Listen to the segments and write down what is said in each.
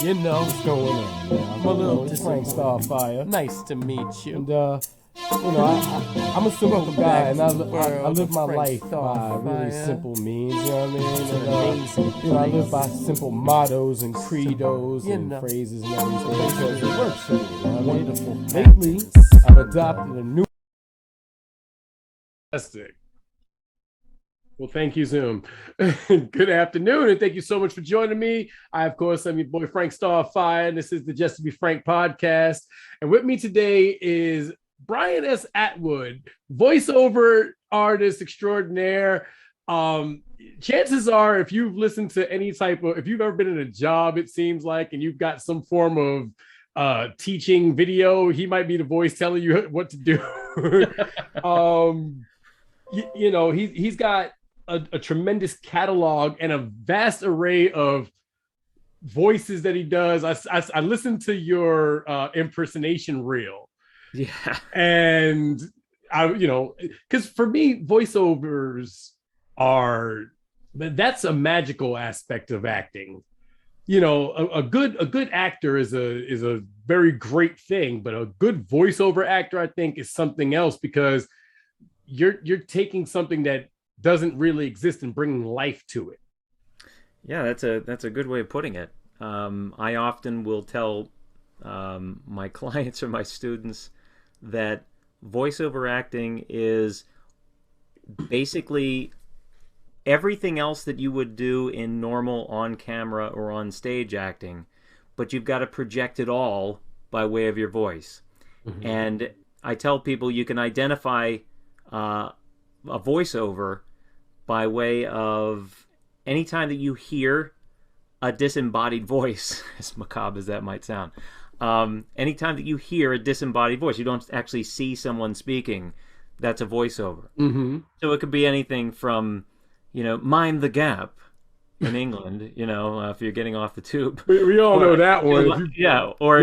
You know, What's going on, man? I'm a little Frank Starfire. nice to meet you. And, I'm a simple guy, and I live my life by really simple means, you know what I mean? And, I live by simple mottos and credos and phrases and everything because it works for me, you know what I mean? Lately, I've adopted a new... Fantastic. Well, thank you, Zoom. Good afternoon, and thank you so much for joining me. Of course, I'm your boy Frank Starfire, and this is the Just to Be Frank podcast. And with me today is Brian S. Atwood, voiceover artist extraordinaire. Chances are, if you've listened to if you've ever been in a job, it seems like, and you've got some form of teaching video, he might be the voice telling you what to do. He's got a tremendous catalog and a vast array of voices that he does. I listened to your impersonation reel. Yeah. And because for me, voiceovers that's a magical aspect of acting. A good actor is a very great thing, but a good voiceover actor, I think, is something else, because you're taking something that doesn't really exist and bringing life to it. Yeah, that's a good way of putting it. I often will tell my clients or my students that voiceover acting is basically everything else that you would do in normal on-camera or on-stage acting, but you've got to project it all by way of your voice. Mm-hmm. And I tell people you can identify a voiceover by way of anytime that you hear a disembodied voice, as macabre as that might sound, anytime that you hear a disembodied voice, you don't actually see someone speaking, that's a voiceover. Mm-hmm. So it could be anything from, mind the gap in England, if you're getting off the tube. We all know that one. Yeah, or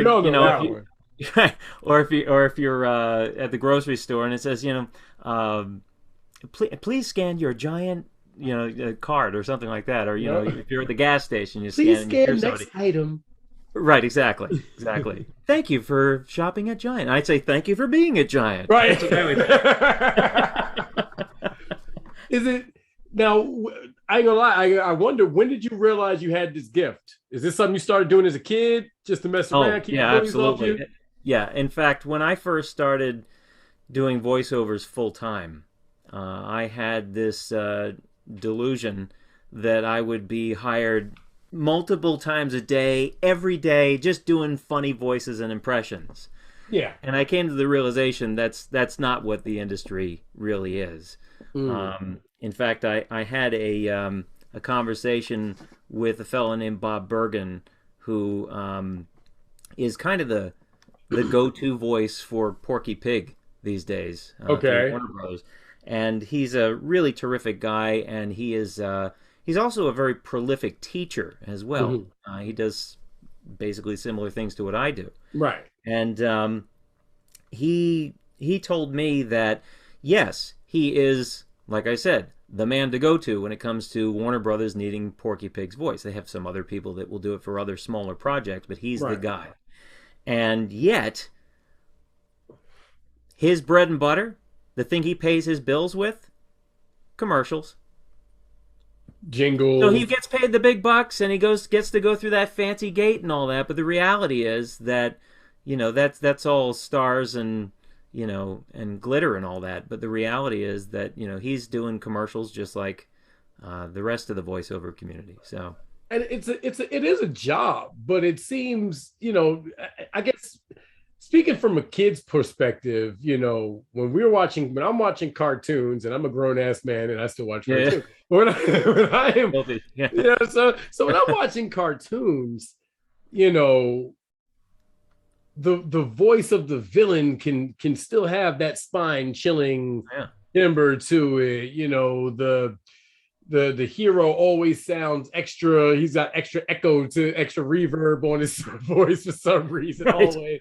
or if you're at the grocery store and it says, please scan your giant, card or something like that, or if you're at the gas station, you please scan next item. Right, exactly. Thank you for shopping at Giant. I'd say thank you for being at Giant. Right. Is it now? I ain't gonna lie. I wonder, when did you realize you had this gift? Is this something you started doing as a kid, just to mess around? Oh, yeah, absolutely. Yeah. In fact, when I first started doing voiceovers full time, I had this delusion that I would be hired multiple times a day, every day, just doing funny voices and impressions. Yeah. And I came to the realization that's not what the industry really is. In fact, I had a conversation with a fellow named Bob Bergen, who is kind of the go-to voice for Porky Pig these days. Okay. Warner Brothers. And he's a really terrific guy, and he is he's also a very prolific teacher as well. Mm-hmm. He does basically similar things to what I do. Right. And he told me that, yes, he is, like I said, the man to go to when it comes to Warner Brothers needing Porky Pig's voice. They have some other people that will do it for other smaller projects, but he's the guy. And yet, his bread and butter, the thing he pays his bills with, commercials. Jingles. So he gets paid the big bucks, and he gets to go through that fancy gate and all that. But the reality is that, that's all stars and and glitter and all that. But the reality is that he's doing commercials just like the rest of the voiceover community. So, and it is a job, but it seems, I guess, speaking from a kid's perspective, when I'm watching cartoons, and I'm a grown ass man and I still watch cartoons. Yeah. When I am, yeah. So when I'm watching cartoons, the voice of the villain can still have that spine chilling timbre to it. The hero always sounds extra. He's got extra echo to extra reverb on his voice for some reason. Right. Always.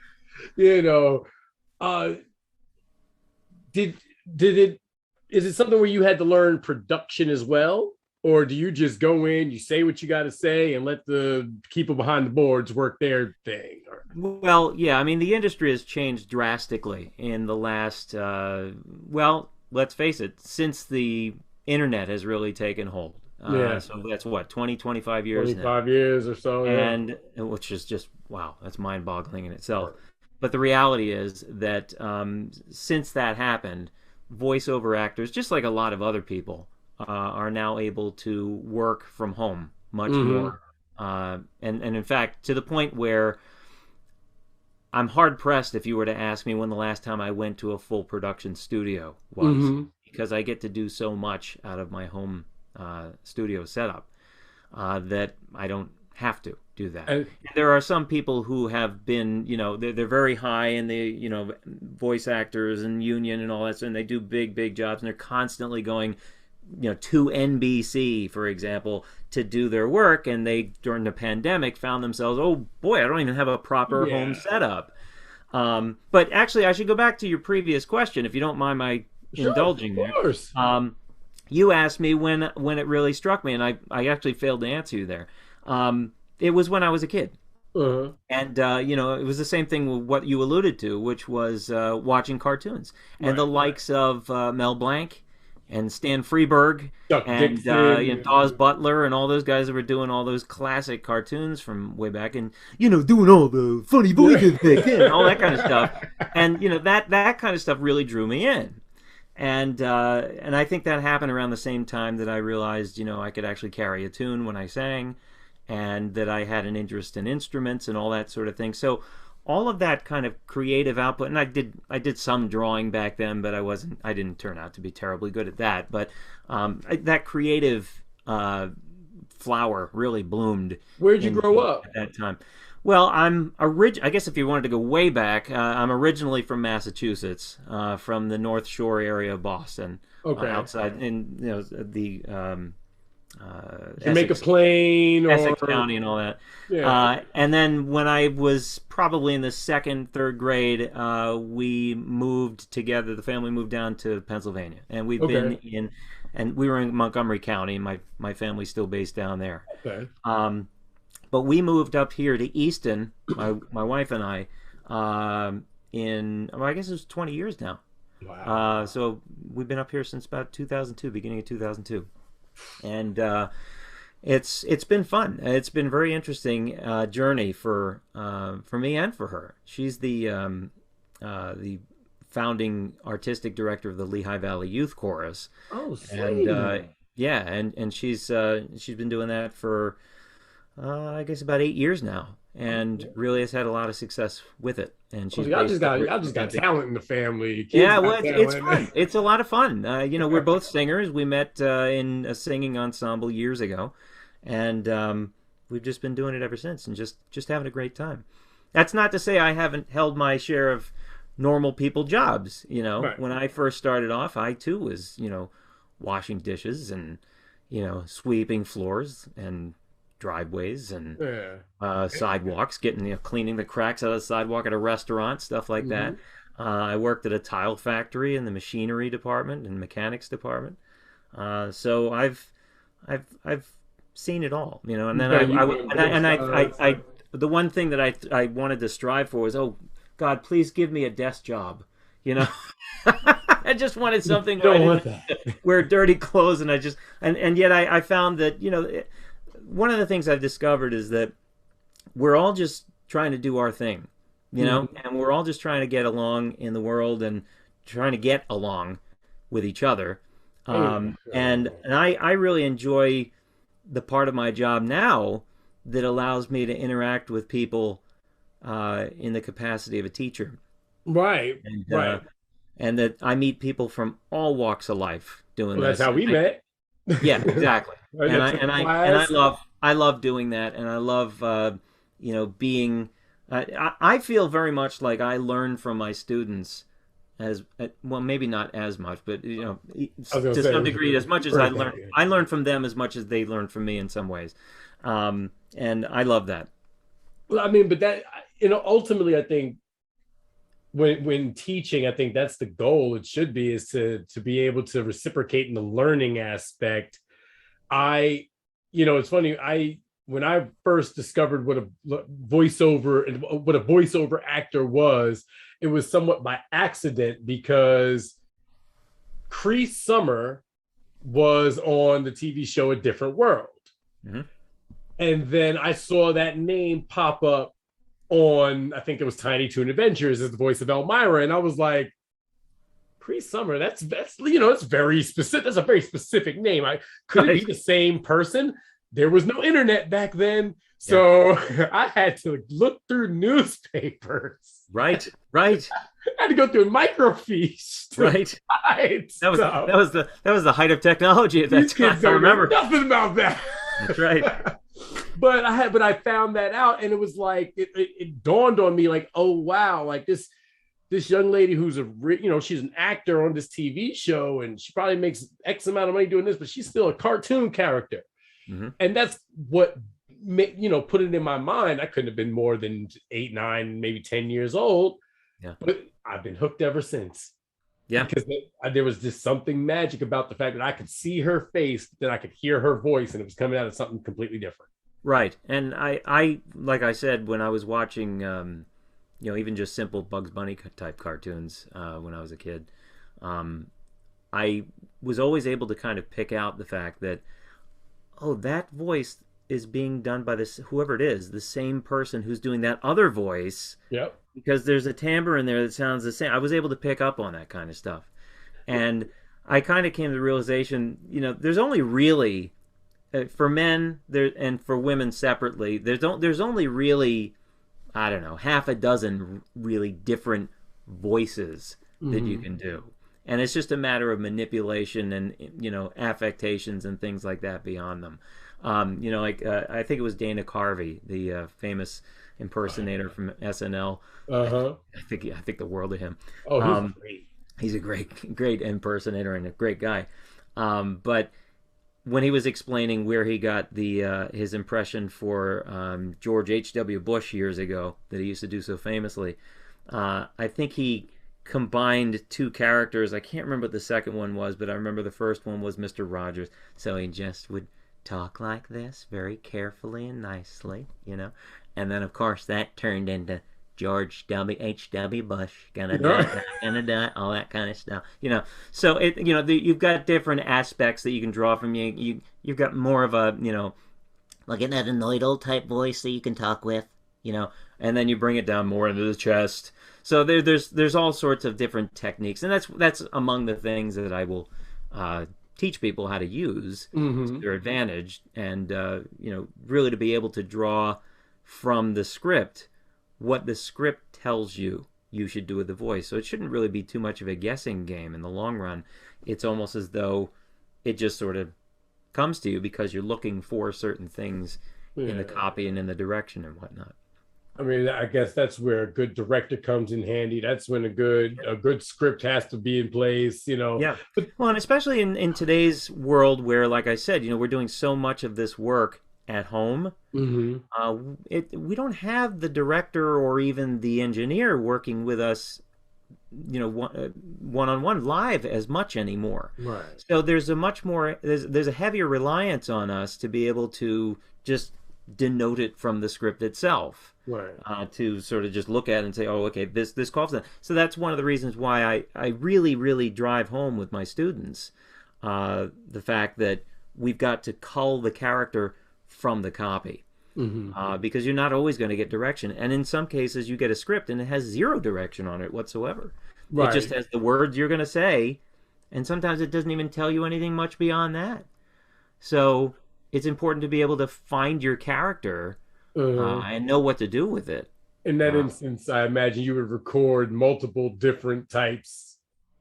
Is it something where you had to learn production as well? Or do you just go in, you say what you got to say, and let the people behind the boards work their thing? Well, yeah, I mean, the industry has changed drastically in the last, well, let's face it, since the internet has really taken hold. Yeah. So that's what, 20, 25 years 25 now. years or so. Yeah. And which is just, wow, that's mind boggling in itself. But the reality is that since that happened, voiceover actors, just like a lot of other people, are now able to work from home much more. And in fact, to the point where I'm hard pressed if you were to ask me when the last time I went to a full production studio was, because I get to do so much out of my home studio setup that I don't have to do that. There are some people who have been, you know, they're very high in the, you know, voice actors and union and all that, and they do big jobs, and they're constantly going, you know, to NBC, for example, to do their work, and they, during the pandemic, found themselves, oh boy, I don't even have a proper home setup. But actually, I should go back to your previous question, if you don't mind my indulging there. Of course. You asked me when it really struck me, and I actually failed to answer you there. It was when I was a kid. And, you know, it was the same thing with what you alluded to, which was watching cartoons. And the likes of Mel Blanc and Stan Freberg and you know, Dawes Butler and all those guys that were doing all those classic cartoons from way back, and, you know, doing all the funny voices and all that kind of stuff. And, you know, that kind of stuff really drew me in. And I think that happened around the same time that I realized, you know, I could actually carry a tune when I sang, and that I had an interest in instruments and all that sort of thing. So all of that kind of creative output, and I did some drawing back then, but I didn't turn out to be terribly good at that. But that creative flower really bloomed. Where'd you grow up at that time? Well, I guess if you wanted to go way back, I'm originally from Massachusetts, from the North Shore area of Boston, outside in, you know, the Jamaica Plain or Essex County and all that. And then when I was probably in the second, third grade, we moved together. The family moved down to Pennsylvania, and we've been in, and we were in Montgomery County. My family's still based down there. But we moved up here to Easton, my wife and I, well, I guess it was 20 years now. Wow. So we've been up here since about 2002, beginning of 2002. And it's been fun. It's been a very interesting journey for me and for her. She's the founding artistic director of the Lehigh Valley Youth Chorus. Oh, sweet. And and she's been doing that for I guess about 8 years now, and really has had a lot of success with it. And she's y'all just got talent in the family. Well, it's fun. It's a lot of fun. You know, we're both singers. We met in a singing ensemble years ago, and we've just been doing it ever since, and just having a great time. That's not to say I haven't held my share of normal people jobs. You know, when I first started off, I too was, you know, washing dishes and, you know, sweeping floors and driveways and sidewalks, getting, you know, cleaning the cracks out of the sidewalk at a restaurant, stuff like that. I worked at a tile factory in the machinery department and mechanics department. So I've seen it all, you know. And then I the one thing that I wanted to strive for was, oh God, please give me a desk job, you know. I just wanted something where I didn't wear dirty clothes, and and yet I found that, you know, one of the things I've discovered is that we're all just trying to do our thing, you know, and we're all just trying to get along in the world and trying to get along with each other. And I really enjoy the part of my job now that allows me to interact with people in the capacity of a teacher. And that I meet people from all walks of life doing this. That's how we met. Yeah, exactly. and I love doing that, and I love you know, being. I feel very much like I learn from my students as well, maybe not as much, but, you know, to some degree, as much as I learn. I learn from them as much as they learn from me in some ways, and I love that. Well, I mean, but that, you know, ultimately, I think when teaching, I think that's the goal. It should be, is to be able to reciprocate in the learning aspect I, it's funny. When I first discovered what a voiceover actor was, it was somewhat by accident because Cree Summer was on the TV show A Different World. Mm-hmm. And then I saw that name pop up on, I think it was Tiny Toon Adventures as the voice of Elmira. And I was like, Cree Summer, that's it's very specific. That's a very specific name. Could it be the same person? There was no internet back then. So I had to look through newspapers. Right. I had to go through microfiche. Right. That was the height of technology at that These time. Kids don't I remember nothing about that. That's right. But I found that out, and it was like it dawned on me like, oh wow, like this young lady who's she's an actor on this TV show, and she probably makes X amount of money doing this, but she's still a cartoon character. Mm-hmm. And that's what put it in my mind. I couldn't have been more than 8, 9, maybe 10 years old. Yeah. But I've been hooked ever since. Yeah. Because there was just something magic about the fact that I could see her face, then I could hear her voice, and it was coming out of something completely different. Right. And I like I said, when I was watching, even just simple Bugs Bunny type cartoons when I was a kid, I was always able to kind of pick out the fact that, oh, that voice is being done by whoever it is, the same person who's doing that other voice. Yep. Because there's a timbre in there that sounds the same. I was able to pick up on that kind of stuff. And I kind of came to the realization, there's only really, for men there and for women separately, there's only really, I don't know, half a dozen really different voices that you can do. And it's just a matter of manipulation and, affectations and things like that beyond them. I think it was Dana Carvey, the famous impersonator from SNL. Uh-huh. I think the world of him. Oh, he's great. He's a great impersonator and a great guy. But when he was explaining where he got his impression for George H.W. Bush years ago that he used to do so famously, I think he combined two characters. I can't remember what the second one was, but I remember the first one was Mr. Rogers. So he just would talk like this very carefully and nicely, And then, of course, that turned into George H.W. Bush, gonna die, all that kind of stuff, So you've got different aspects that you can draw from. You've got more of a, like an annoyed old type voice that you can talk with, and then you bring it down more into the chest. So there's all sorts of different techniques, and that's among the things that I will teach people how to use to their advantage, and really to be able to draw from the script what the script tells you should do with the voice. So it shouldn't really be too much of a guessing game in the long run. It's almost as though it just sort of comes to you because you're looking for certain things in the copy and in the direction and whatnot. I mean, I guess that's where a good director comes in handy. That's when a good script has to be in place, Yeah. Well, and especially in today's world where, like I said, we're doing so much of this work at home. We don't have the director or even the engineer working with us, one-on-one live as much anymore. Right. So there's a heavier reliance on us to be able to just denote it from the script itself. Right. To sort of just look at it and say, oh, okay, this calls that. So that's one of the reasons why I really, really drive home with my students the fact that we've got to cull the character from the copy. Because you're not always going to get direction. And in some cases, you get a script and it has zero direction on it whatsoever. Right. It just has the words you're going to say, and sometimes it doesn't even tell you anything much beyond that. So it's important to be able to find your character and know what to do with it. In that instance, I imagine you would record multiple different types,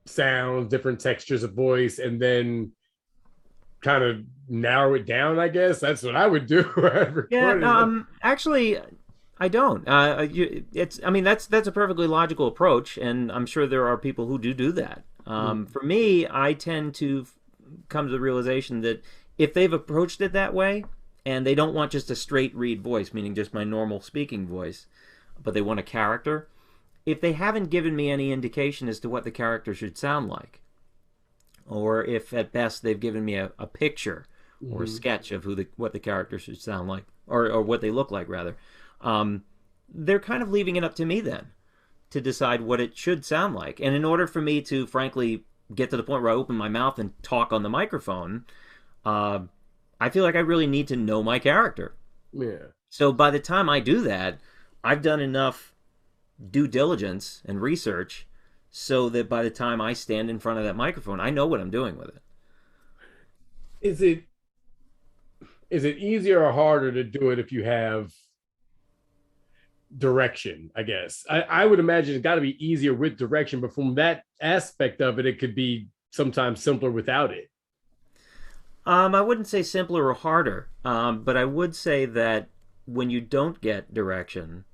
sounds, different textures of voice, and then kind of narrow it down. I guess that's what I would do. Actually, I don't. That's a perfectly logical approach, and I'm sure there are people who do that. For me, I tend to come to the realization that if they've approached it that way, and they don't want just a straight read voice, meaning just my normal speaking voice, but they want a character, if they haven't given me any indication as to what the character should sound like, or if at best they've given me a picture or a sketch of what the character should sound like, or what they look like rather. They're kind of leaving it up to me then to decide what it should sound like. And in order for me to, frankly, get to the point where I open my mouth and talk on the microphone, I feel like I really need to know my character. Yeah. So by the time I do that, I've done enough due diligence and research so that by the time I stand in front of that microphone, I know what I'm doing with it. Is it easier or harder to do it if you have direction? I guess I would imagine it's got to be easier with direction, but from that aspect of it, it could be sometimes simpler without it. I wouldn't say simpler or harder, but I would say that when you don't get direction,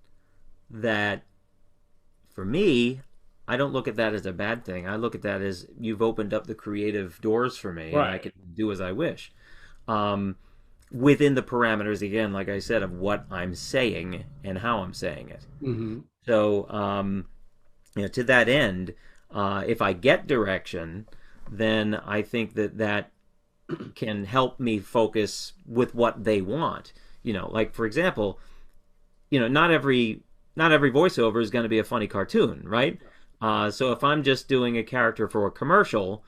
that for me, I don't look at that as a bad thing. I look at that as you've opened up the creative doors for me, Right. and I can do as I wish. Within the parameters, again, like I said, of what I'm saying and how I'm saying it. Mm-hmm. So, to that end, if I get direction, then I think that can help me focus with what they want. Like for example, not every voiceover is going to be a funny cartoon, right? So if I'm just doing a character for a commercial,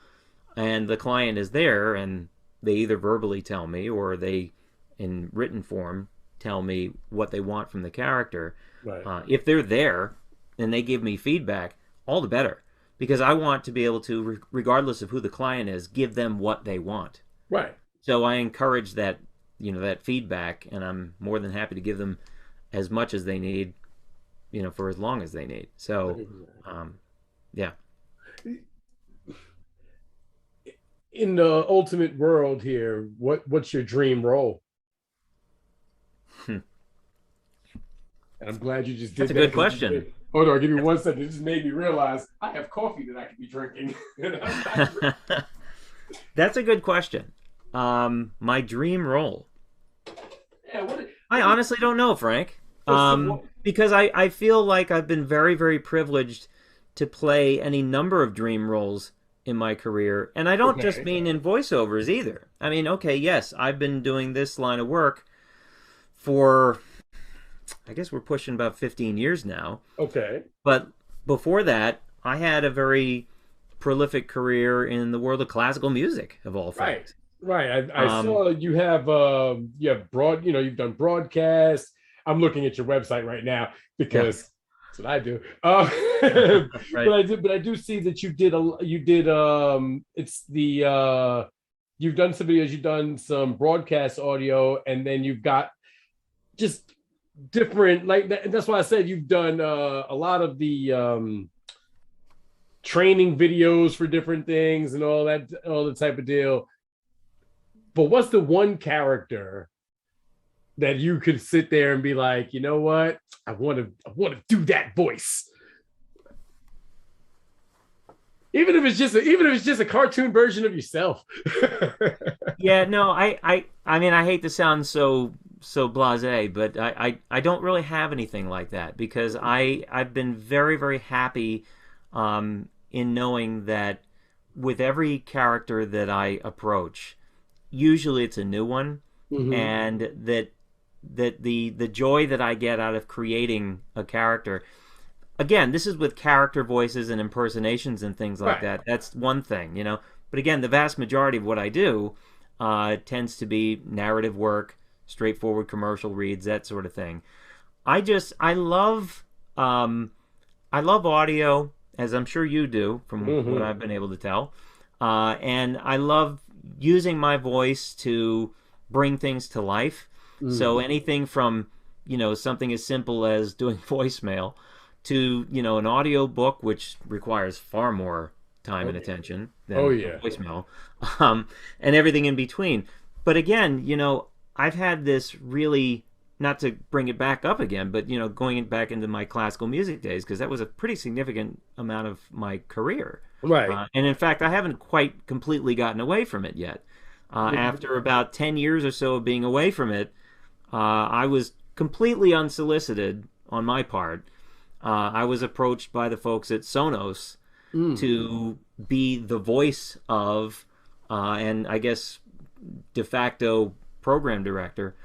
and the client is there, and they either verbally tell me or they, in written form, tell me what they want from the character. Right. If they're there and they give me feedback, all the better, because I want to be able to, regardless of who the client is, give them what they want. Right. So I encourage that, that feedback, and I'm more than happy to give them as much as they need, for as long as they need. So, yeah. In the ultimate world here, what's your dream role? And I'm glad you just did That's a that. good question. Hold on, give me 1 second. It just made me realize I have coffee that I could be drinking. That's a good question. My dream role. Yeah, I honestly don't know, Frank. Because I feel like I've been very, very privileged to play any number of dream roles in my career. And I don't just mean in voiceovers either. I mean, okay, yes, I've been doing this line of work for, I guess we're pushing about 15 years now. Okay. But before that, I had a very prolific career in the world of classical music, of all things. Right. I saw you have you've done broadcasts. I'm looking at your website right now because that's what I do. Right. But I do see that you've done some videos, you've done some broadcast audio, and then you've got just different, like that. And that's why I said you've done a lot of the training videos for different things and all the type of deal. But what's the one character that you could sit there and be like, you know what, I want to do that voice, even if it's just a cartoon version of yourself? Yeah, no, I mean, I hate to sound so blasé, but I don't really have anything like that, because I've been very, very happy in knowing that with every character that I approach, usually it's a new one, and that the joy that I get out of creating a character, again, this is with character voices and impersonations and things like that. That's one thing, But again, the vast majority of what I do tends to be narrative work, straightforward commercial reads, that sort of thing. I love audio, as I'm sure you do, from what I've been able to tell. And I love using my voice to bring things to life. So anything from, something as simple as doing voicemail to, an audio book, which requires far more time and attention than voicemail, and everything in between. But again, I've had this really, not to bring it back up again, but, going back into my classical music days, because that was a pretty significant amount of my career. Right. And in fact, I haven't quite completely gotten away from it yet. After about 10 years or so of being away from it, I was completely unsolicited on my part. I was approached by the folks at Sonos to be the voice of, and I guess de facto program director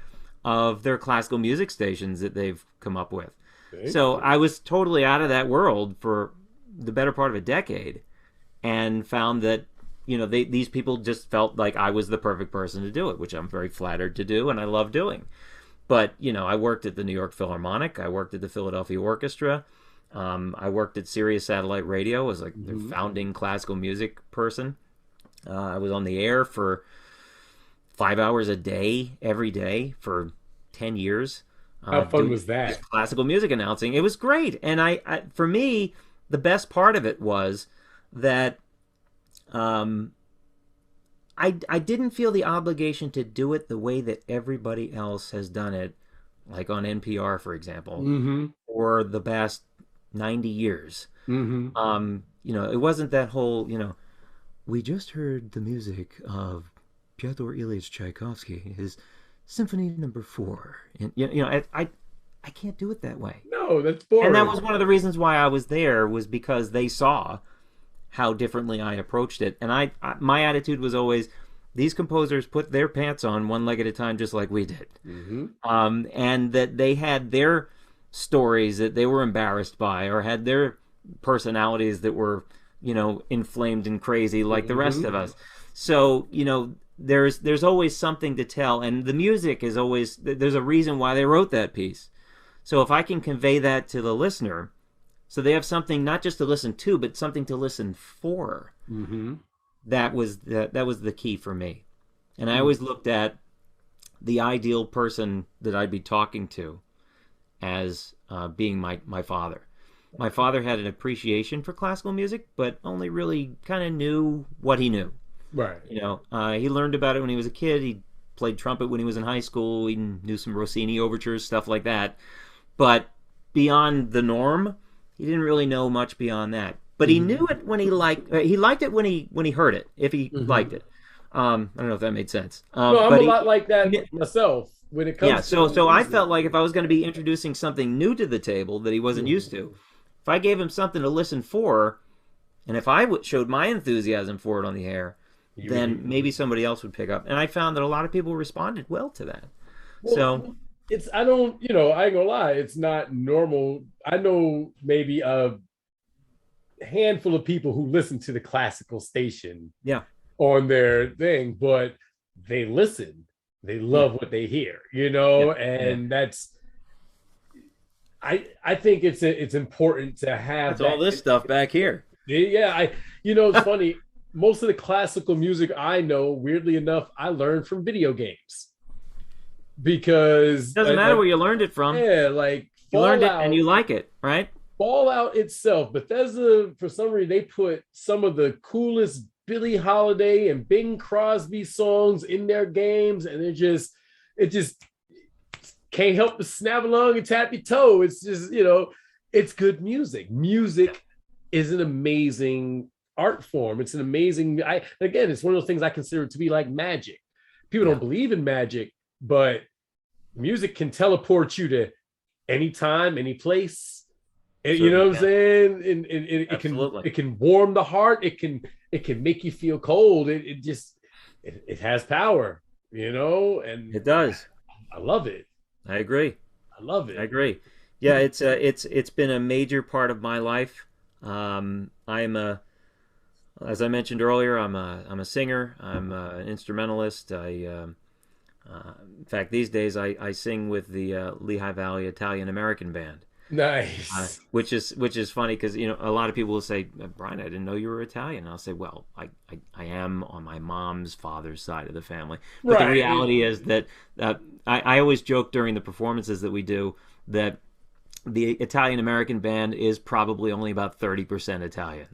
of their classical music stations that they've come up with. So I was totally out of that world for the better part of a decade, and found that, you know, these people just felt like I was the perfect person to do it, which I'm very flattered to do, and I love doing. But, you know, I worked at the New York Philharmonic, I worked at the Philadelphia Orchestra, I worked at Sirius Satellite Radio as like the founding classical music person. I was on the air for 5 hours a day, every day, for 10 years. How fun was that? Classical music announcing. It was great. And I for me, the best part of it was that I didn't feel the obligation to do it the way that everybody else has done it, like on NPR, for example, or the past 90 years. You know, it wasn't that whole, you know, we just heard the music of Pyotr Ilyich Tchaikovsky, his Symphony Number 4. And, you know, I can't do it that way. No, that's boring. And that was one of the reasons why I was there, was because they saw how differently I approached it. And my attitude was always, these composers put their pants on one leg at a time, just like we did. And that they had their stories that they were embarrassed by, or had their personalities that were, you know, inflamed and crazy like the rest of us. So, you know, there's always something to tell, and the music is always, there's a reason why they wrote that piece. So if I can convey that to the listener, so they have something not just to listen to, but something to listen for, that was the key for me. And I always looked at the ideal person that I'd be talking to as being my father. My father had an appreciation for classical music, but only really kind of knew what he knew. Right. You know, he learned about it when he was a kid. He played trumpet when he was in high school. He knew some Rossini overtures, stuff like that. But beyond the norm, he didn't really know much beyond that. But he knew it when he liked it when he heard it, if he liked it. I don't know if that made sense. No, I'm a lot like that myself when it comes to so I felt like if I was going to be introducing something new to the table that he wasn't used to, if I gave him something to listen for, and if I showed my enthusiasm for it on the air, then maybe somebody else would pick up. And I found that a lot of people responded well to that. Well, so I ain't gonna lie, it's not normal. I know maybe a handful of people who listen to the classical station on their thing, but they listen. They love what they hear, and that's, I think it's important to have all this stuff back here. Yeah, it's funny. Most of the classical music I know, weirdly enough, I learned from video games. Because doesn't matter where you learned it from. Yeah, like you learned it and you like it, right? Fallout itself, Bethesda, for some reason, they put some of the coolest Billie Holiday and Bing Crosby songs in their games, and it just can't help but snap along and tap your toe. It's just, it's good music. Music is an amazing art form. It's an amazing, it's one of those things I consider to be like magic. People don't believe in magic, but music can teleport you to any time, any place. And, you know what I'm saying? And it can warm the heart. It can make you feel cold. It has power, and it does. I love it. I agree. I love it. I agree. Yeah, it's been a major part of my life. As I mentioned earlier, I'm a singer. I'm an instrumentalist. In fact, these days I sing with the Lehigh Valley Italian American Band. Nice. Which is funny because a lot of people will say, Brian, I didn't know you were Italian. And I'll say, well, I am on my mom's father's side of the family. But the reality is that I always joke during the performances that we do that the Italian American Band is probably only about 30% Italian.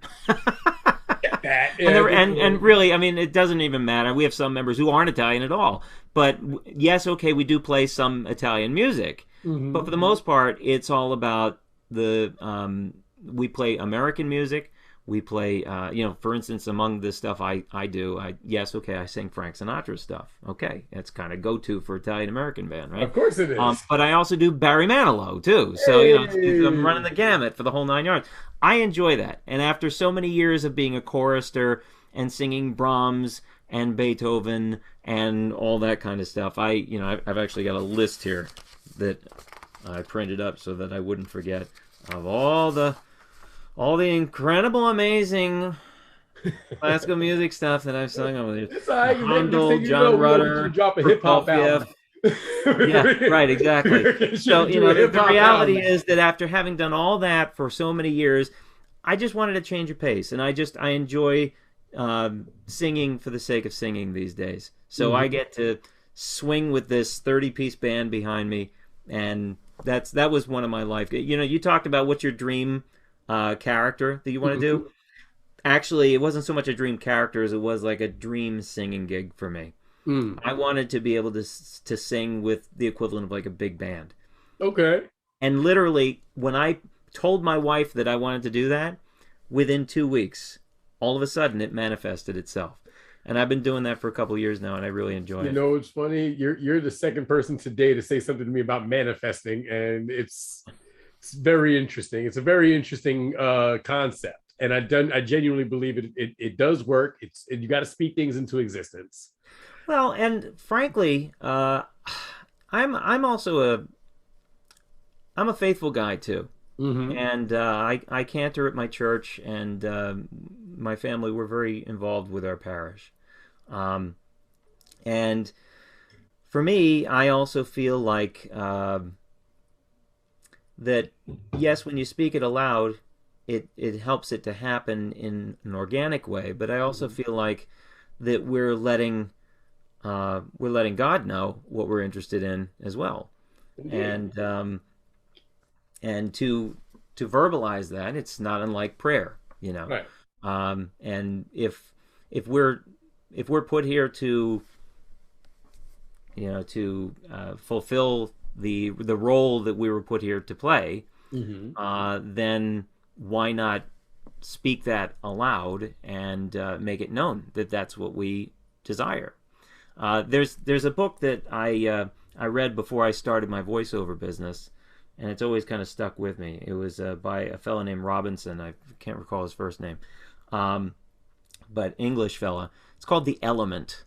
And really, I mean, it doesn't even matter. We have some members who aren't Italian at all. But yes, okay, we do play some Italian music. But for the most part, it's all about we play American music. We play, for instance, among the stuff I do, I sing Frank Sinatra stuff. Okay, that's kind of go-to for Italian American Band, right? Of course it is. But I also do Barry Manilow, too. So, I'm running the gamut for the whole 9 yards. I enjoy that. And after so many years of being a chorister and singing Brahms, and Beethoven and all that kind of stuff. I've actually got a list here that I printed up so that I wouldn't forget of all the incredible, amazing classical music stuff that I've sung over there. It's all right. Handel, John Rutter, drop a hip hop album. Yeah, right, exactly. So, the reality is that after having done all that for so many years, I just wanted to change of pace, and I enjoy singing for the sake of singing these days. So I get to swing with this 30-piece band behind me, and that was one of my life. You talked about what's your dream character that you want to do. Actually, it wasn't so much a dream character as it was like a dream singing gig for me. I wanted to be able to sing with the equivalent of like a big band. Okay. And literally, when I told my wife that I wanted to do that, within 2 weeks, all of a sudden it manifested itself. And I've been doing that for a couple of years now, and I really enjoy it. You know, it's funny. You're the second person today to say something to me about manifesting, and it's very interesting. It's a very interesting concept, and I genuinely believe it does work. You got to speak things into existence. Well, and frankly, I'm also I'm a faithful guy too, and I cantor at my church, and my family, we're very involved with our parish, and for me, I also feel like that yes, when you speak it aloud, it helps it to happen in an organic way, but I also feel like that we're letting God know what we're interested in as well. And to verbalize that, it's not unlike prayer, Right. And if we're put here to fulfill the role that we were put here to play, then why not speak that aloud and make it known that that's what we desire. There's a book that I read before I started my voiceover business, and it's always kind of stuck with me. It was by a fellow named Robinson. I can't recall his first name, but English fella. It's called The Element,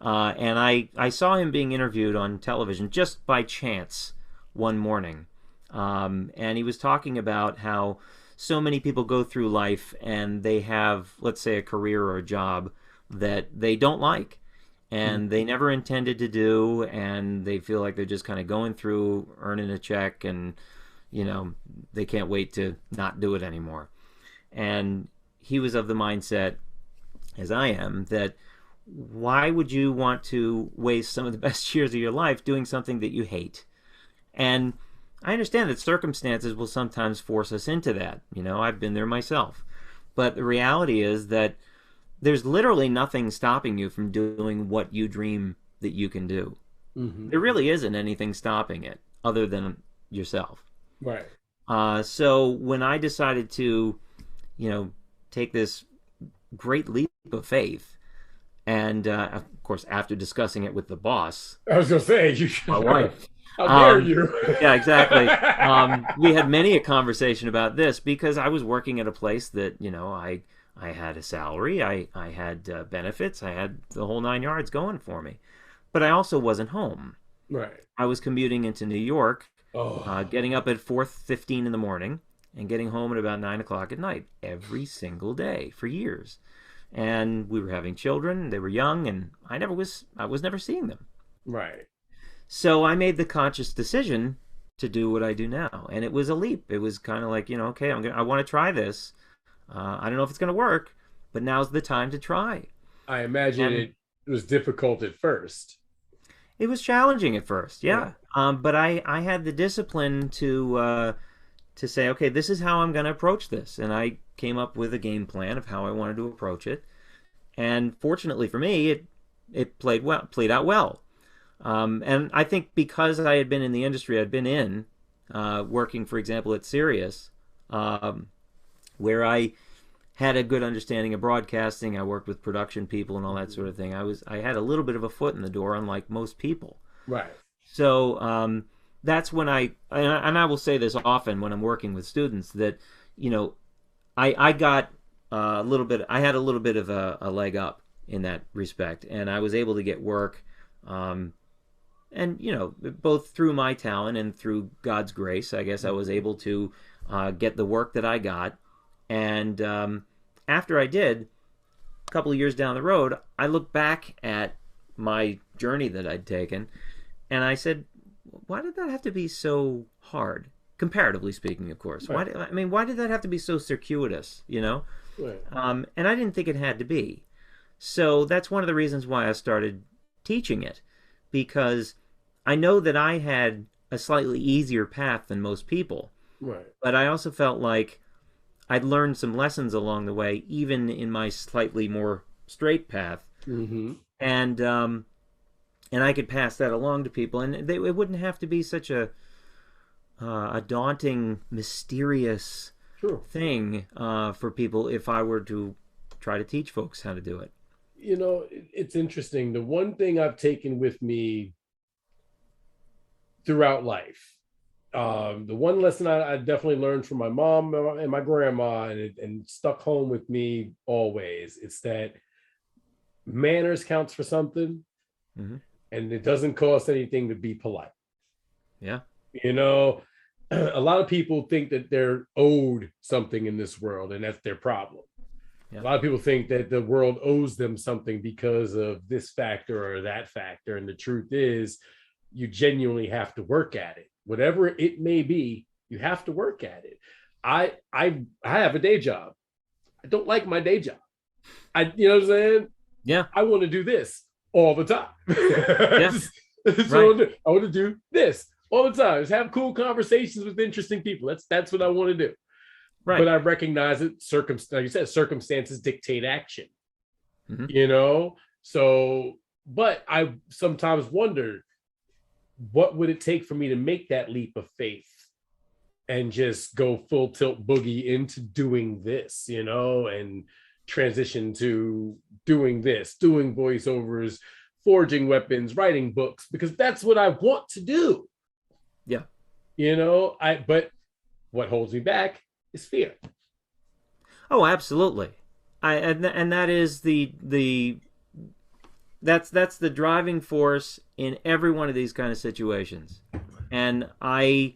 and I saw him being interviewed on television just by chance one morning, and he was talking about how so many people go through life and they have, let's say, a career or a job that they don't like, and they never intended to do, and they feel like they're just kind of going through, earning a check, and they can't wait to not do it anymore. And he was of the mindset, as I am, that why would you want to waste some of the best years of your life doing something that you hate? And I understand that circumstances will sometimes force us into that. I've been there myself. But the reality is that there's literally nothing stopping you from doing what you dream that you can do. There really isn't anything stopping it other than yourself. Right. So when I decided to, take this great leap of faith, and of course, after discussing it with the boss, I was going to say, my wife. How dare you? Yeah, exactly. We had many a conversation about this because I was working at a place that, I had a salary, I had benefits, I had the whole 9 yards going for me. But I also wasn't home. Right. I was commuting into New York, getting up at 4:15 in the morning and getting home at about 9 o'clock at night every single day for years. And we were having children, they were young, and I was never seeing them. Right. So I made the conscious decision to do what I do now, and it was a leap. It was kind of like, okay, I want to try this. I don't know if it's going to work, but now's the time to try. I imagine it was difficult at first. It was challenging at first, yeah. But I had the discipline to say, okay, this is how I'm going to approach this, and I came up with a game plan of how I wanted to approach it. And fortunately for me, it played out well. And I think because I had been in the industry I'd been in, working, for example, at Sirius, where I had a good understanding of broadcasting, I worked with production people and all that sort of thing. I had a little bit of a foot in the door, unlike most people. Right. So that's when and I will say this often when I'm working with students, that I got I had a little bit of a leg up in that respect, and I was able to get work, and both through my talent and through God's grace, I guess I was able to get the work that I got. And after I did, a couple of years down the road, I looked back at my journey that I'd taken, and I said, why did that have to be so hard? Comparatively speaking, of course. Right. Why did that have to be so circuitous, Right. And I didn't think it had to be. So that's one of the reasons why I started teaching it, because I know that I had a slightly easier path than most people, Right. but I also felt like I'd learned some lessons along the way, even in my slightly more straight path, Mm-hmm. and I could pass that along to people, and it wouldn't have to be such a daunting, mysterious True. thing for people if I were to try to teach folks how to do it. It's interesting. The one thing I've taken with me throughout life, the one lesson I definitely learned from my mom and my grandma, and stuck home with me always, it's that manners counts for something, Mm-hmm. and it doesn't cost anything to be polite. Yeah. A lot of people think that they're owed something in this world, and that's their problem. Yeah. A lot of people think that the world owes them something because of this factor or that factor. And the truth is, you genuinely have to work at it. Whatever it may be, you have to work at it. I have a day job. I don't like my day job. You know what I'm saying? Yeah. I want to do this all the time. Yeah. So right. I want to do this all the time. Just have cool conversations with interesting people. That's what I want to do. Right. But I recognize that like you said, circumstances dictate action. Mm-hmm. So, but I sometimes wonder, what would it take for me to make that leap of faith and just go full tilt boogie into doing this, and transition to doing this, doing voiceovers, forging weapons, writing books, because that's what I want to do. Yeah. But what holds me back is fear. Oh, absolutely. And that is that's the driving force in every one of these kind of situations. And I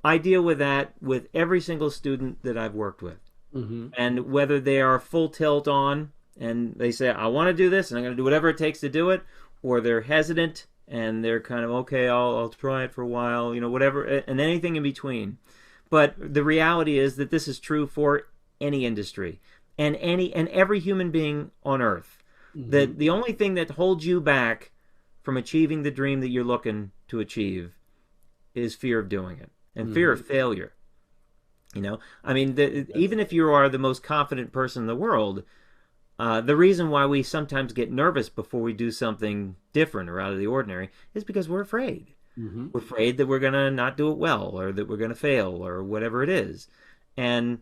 deal with that with every single student that I've worked with. Mm-hmm. And whether they are full tilt on and they say, I want to do this and I'm going to do whatever it takes to do it, or they're hesitant and they're kind of, okay, I'll try it for a while, whatever, and anything in between. But the reality is that this is true for any industry and every human being on earth. Mm-hmm. That the only thing that holds you back from achieving the dream that you're looking to achieve is fear of doing it and mm-hmm. fear of failure. Even if you are the most confident person in the world, the reason why we sometimes get nervous before we do something different or out of the ordinary is because we're afraid. Mm-hmm. We're afraid that we're going to not do it well, or that we're going to fail, or whatever it is. And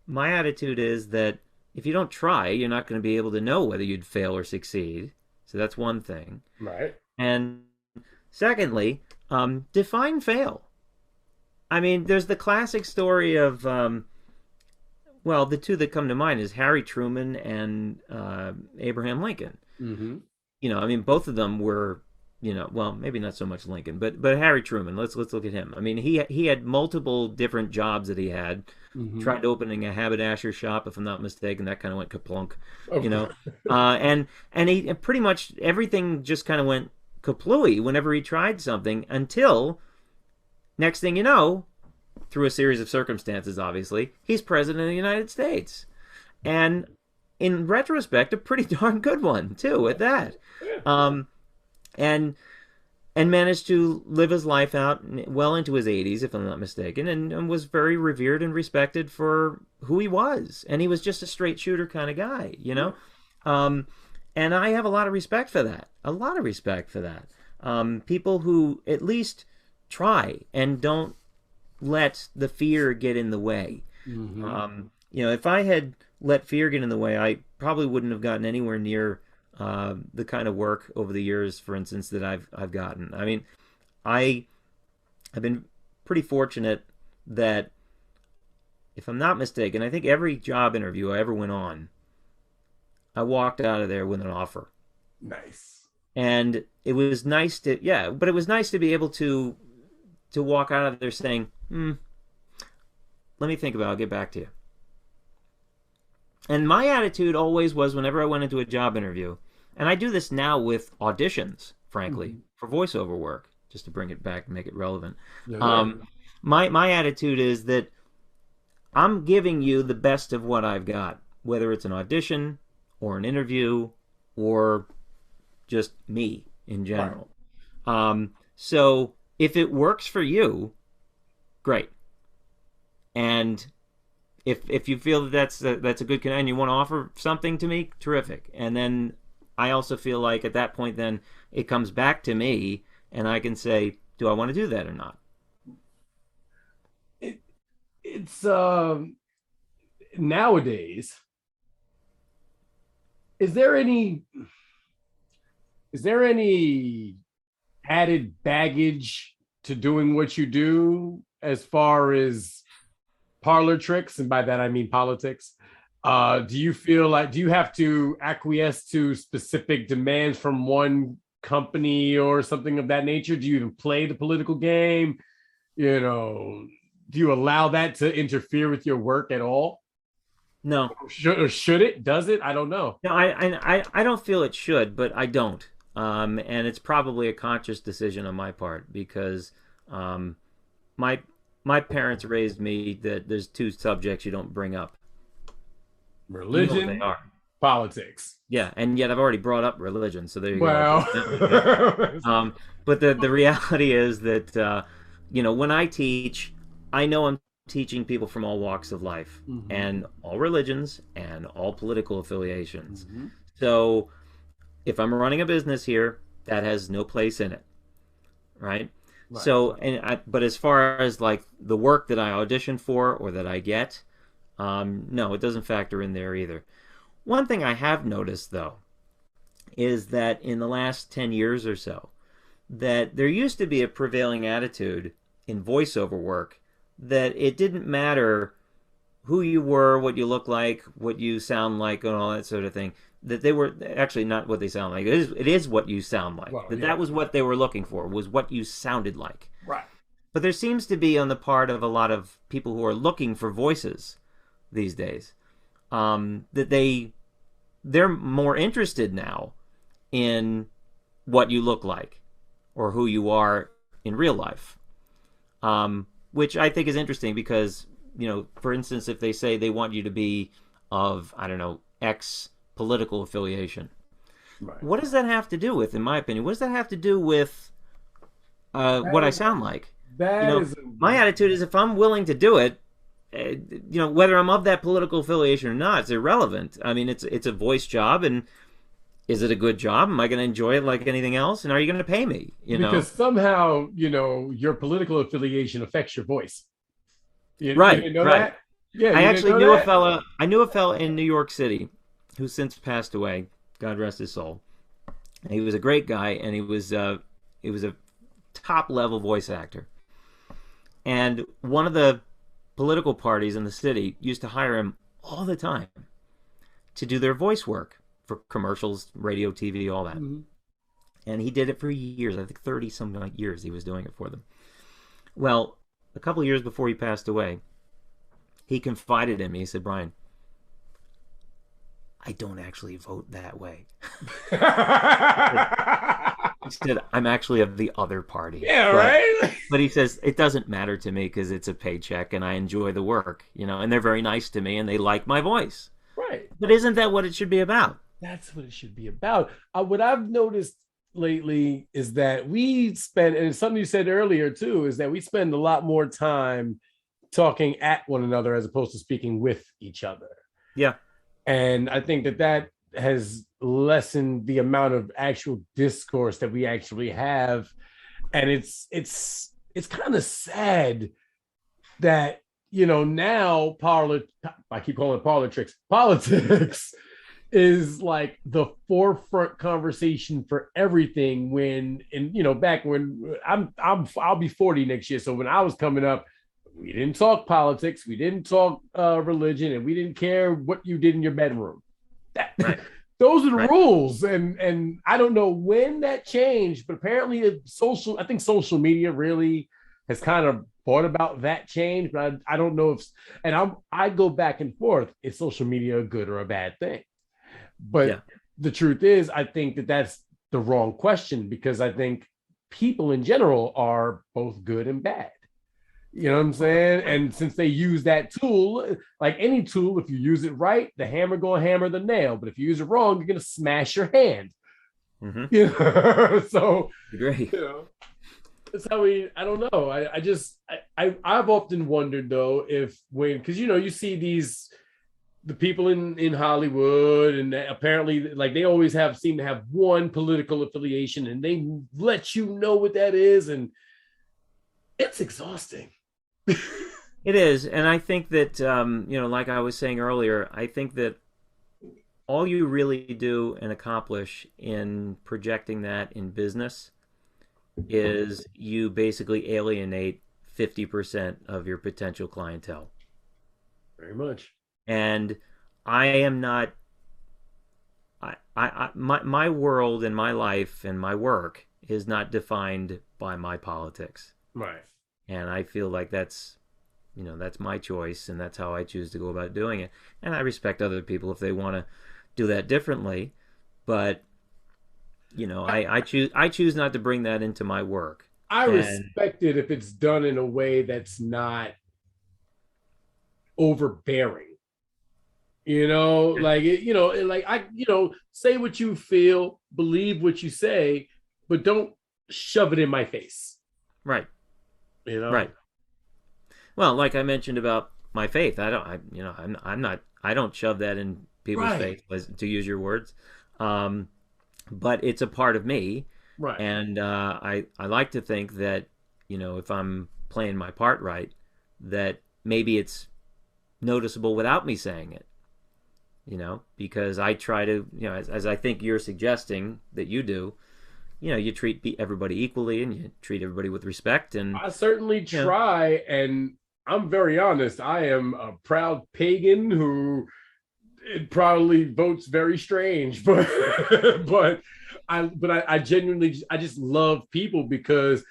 my attitude is that if you don't try, you're not going to be able to know whether you'd fail or succeed. So that's one thing. Right. And secondly, define fail. There's the classic story of, the two that come to mind is Harry Truman and Abraham Lincoln. Mm-hmm. Both of them were, maybe not so much Lincoln, but Harry Truman. Let's look at him. He had multiple different jobs that he had. Mm-hmm. Tried opening a haberdasher shop, if I'm not mistaken. That kind of went kaplunk. Okay. And he pretty much everything just kind of went kaplooey whenever he tried something, until next thing you know, through a series of circumstances, obviously, he's president of the United States. And in retrospect, a pretty darn good one, too, at that. And managed to live his life out well into his 80s, if I'm not mistaken, and was very revered and respected for who he was. And he was just a straight shooter kind of guy, And I have a lot of respect for that. People who at least try and don't let the fear get in the way. Mm-hmm. If I had let fear get in the way, I probably wouldn't have gotten anywhere near the kind of work over the years, for instance, that I've gotten. I've been pretty fortunate that, if I'm not mistaken, I think every job interview I ever went on, I walked out of there with an offer. Nice. And it was nice to, yeah, but it was nice to be able to walk out of there saying, let me think about it, I'll get back to you. And my attitude always was, whenever I went into a job interview, and I do this now with auditions, frankly, for voiceover work, just to bring it back and make it relevant. My attitude is that I'm giving you the best of what I've got, whether it's an audition or an interview or just me in general. So if it works for you, great. And if you feel that that's a good connection, and you want to offer something to me, terrific. And then I also feel like at that point, then it comes back to me, and I can say, do I want to do that or not? It's nowadays. Is there any added baggage to doing what you do as far as parlor tricks? And by that, I mean politics. Do you feel like, do you have to acquiesce to specific demands from one company or something of that nature? Do you even play the political game? You know, do you allow that to interfere with your work at all? No. Should it? Does it? I don't know. No, I don't feel it should, but I don't. And it's probably a conscious decision on my part, because my parents raised me that there's two subjects you don't bring up. Religion, you know they are. Politics. Yeah, and yet I've already brought up religion, so there you go. But the reality is that when I teach, I know I'm teaching people from all walks of life and all religions and all political affiliations. So if I'm running a business here, that has no place in it, right? So, but as far as like the work that I audition for or that I get, no, it doesn't factor in there either. One thing I have noticed, though, is that in the last 10 years or so, that there used to be a prevailing attitude in voiceover work that it didn't matter who you were, what you look like, what you sound like, and all that sort of thing. That they were actually not what they sound like. It is what you sound like. Well, that was what they were looking for, was what you sounded like. Right. But there seems to be, on the part of a lot of people who are looking for voices these days, that they're more interested now in what you look like or who you are in real life. Which I think is interesting because, for instance, if they say they want you to be of, I don't know, X political affiliation, what does that have to do with, in my opinion? What does that have to do with what I sound like? My attitude is, if I'm willing to do it, whether I'm of that political affiliation or not, it's irrelevant. I mean, it's a voice job, and is it a good job? Am I going to enjoy it like anything else? And are you going to pay me? Because somehow, your political affiliation affects your voice. Right. You know that? Yeah. I actually knew a fella. I knew a fella in New York City who since passed away. God rest his soul. And he was a great guy, and he was a top level voice actor. And one of the political parties in the city used to hire him all the time to do their voice work for commercials, radio, TV, all that. And he did it for years. I think 30 something like years he was doing it for them. Well, a couple of years before he passed away, he confided in me. He said, "Brian, I don't actually vote that way." He said, "I'm actually of the other party." Yeah, right? But he says, it doesn't matter to me because it's a paycheck and I enjoy the work, and they're very nice to me and they like my voice. Right. But isn't that what it should be about? That's what it should be about. What I've noticed lately is that we spend, and something you said earlier too, is that we spend a lot more time talking at one another as opposed to speaking with each other. Yeah. And I think that has lessened the amount of actual discourse that we actually have. And it's kind of sad that, now I keep calling it parlor tricks, politics is like the forefront conversation for everything, when, and back when I'll be 40 next year. So when I was coming up, we didn't talk politics, we didn't talk religion, and we didn't care what you did in your bedroom. those are the Right. rules. And I don't know when that changed, but apparently I think social media really has kind of brought about that change. But I don't know if, and I go back and forth. Is social media a good or a bad thing? Yeah. But the truth is, I think that that's the wrong question, because I think people in general are both good and bad. You know what I'm saying? And since they use that tool, like any tool, if you use it right, the hammer gonna hammer the nail. But if you use it wrong, you're gonna smash your hand. Mm-hmm. You know? So Agree. you know, that's how I don't know. I've often wondered though, if when, because you see the people in Hollywood, and apparently like they always seem to have one political affiliation, and they let you know what that is, and it's exhausting. It is, and I think that like I was saying earlier, I think that all you really do and accomplish in projecting that in business is you basically alienate 50% of your potential clientele. Very much. And I am not my world and my life and my work is not defined by my politics. Right. And I feel like that's my choice, and that's how I choose to go about doing it. And I respect other people if they want to do that differently, but I choose not to bring that into my work. I respect it if it's done in a way that's not overbearing. Say what you feel, believe what you say, but don't shove it in my face. Right. Right. Well, like I mentioned about my faith, I don't shove that in people's Right. faith, to use your words. But it's a part of me. Right. And I like to think that, if I'm playing my part right, that maybe it's noticeable without me saying it. Because I try to, as I think you're suggesting that you do, you treat everybody equally, and you treat everybody with respect. And I certainly try, and I'm very honest. I am a proud pagan who it probably votes very strange, but I genuinely, I just love people, because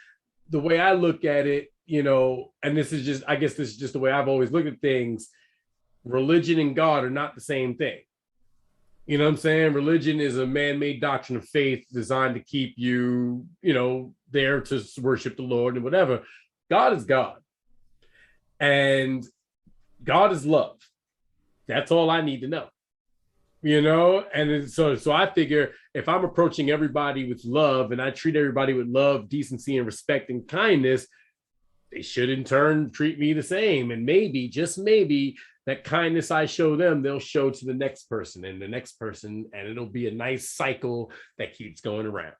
the way I look at it, and I guess this is just the way I've always looked at things. Religion and God are not the same thing. You know what I'm saying? Religion is a man-made doctrine of faith designed to keep you, there to worship the Lord and whatever. God is God. And God is love. That's all I need to know. And so I figure if I'm approaching everybody with love, and I treat everybody with love, decency, and respect and kindness, they should in turn treat me the same. And maybe, just maybe, that kindness I show them, they'll show to the next person and the next person, and it'll be a nice cycle that keeps going around.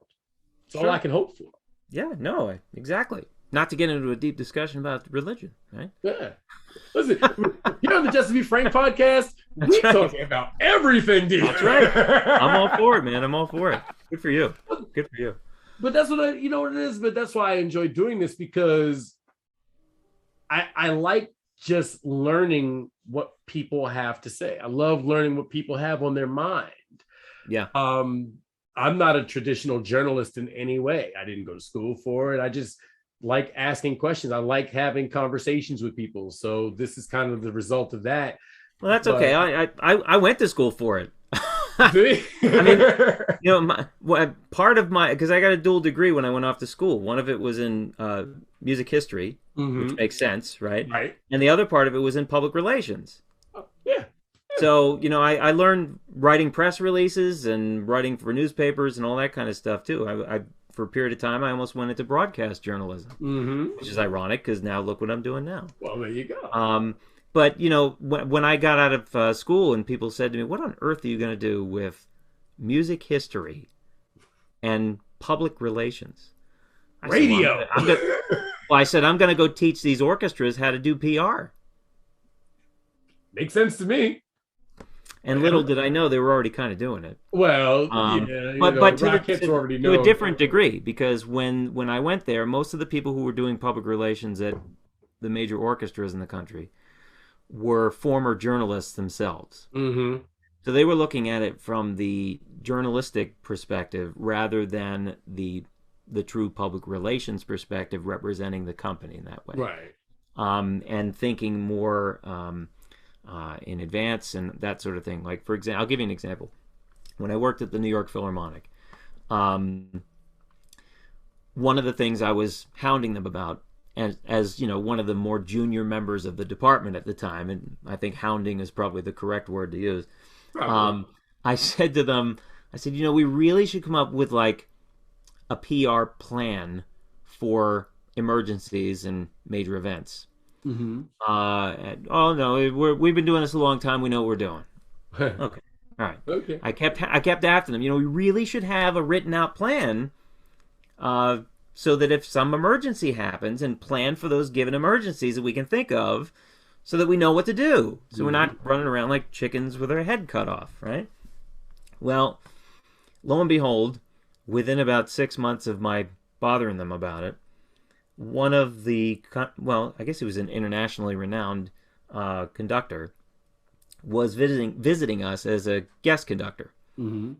That's all I can hope for. Yeah, no, exactly. Not to get into a deep discussion about religion, right? Yeah. Listen, on the Just to Be Frank podcast, we're talking about everything, dude. That's right. I'm all for it, man. I'm all for it. Good for you. Good for you. But that's what what it is. But that's why I enjoy doing this, because I like just learning what people have to say. I love learning what people have on their mind. Yeah. I'm not a traditional journalist in any way. I didn't go to school for it. I just like asking questions. I like having conversations with people. So this is kind of the result of that. Well, that's okay. I went to school for it. I mean, part of my, because I got a dual degree when I went off to school. One of it was in music history, which makes sense, right? Right. And the other part of it was in public relations. Yeah. So, I learned writing press releases and writing for newspapers and all that kind of stuff too. I for a period of time, I almost went into broadcast journalism, which is ironic because now look what I'm doing now. Well, there you go. But, when I got out of school and people said to me, what on earth are you going to do with music history and public relations? Radio. I said, I'm going to go teach these orchestras how to do PR. Makes sense to me. And little did I know they were already kind of doing it. Well, but to a different degree, because when I went there, most of the people who were doing public relations at the major orchestras in the country were former journalists themselves. Mm-hmm. So they were looking at it from the journalistic perspective rather than the true public relations perspective, representing the company in that way. Right. And thinking more in advance and that sort of thing. Like, for example, I'll give you an example. When I worked at the New York Philharmonic, one of the things I was hounding them about, as you know, one of the more junior members of the department at the time, and I think hounding is probably the correct word to use. I said to them, I said, you know, we really should come up with like a PR plan for emergencies and major events. Mm-hmm. Oh no, we've been doing this a long time. We know what we're doing. Okay, all right. Okay. I kept after them. You know, we really should have a written out plan, so that if some emergency happens, and plan for those given emergencies that we can think of, so that we know what to do. So we're not running around like chickens with our head cut off, right? Well, lo and behold, within about 6 months of my bothering them about it, one of the, well, I guess he was an internationally renowned conductor, was visiting us as a guest conductor. Mm-hmm.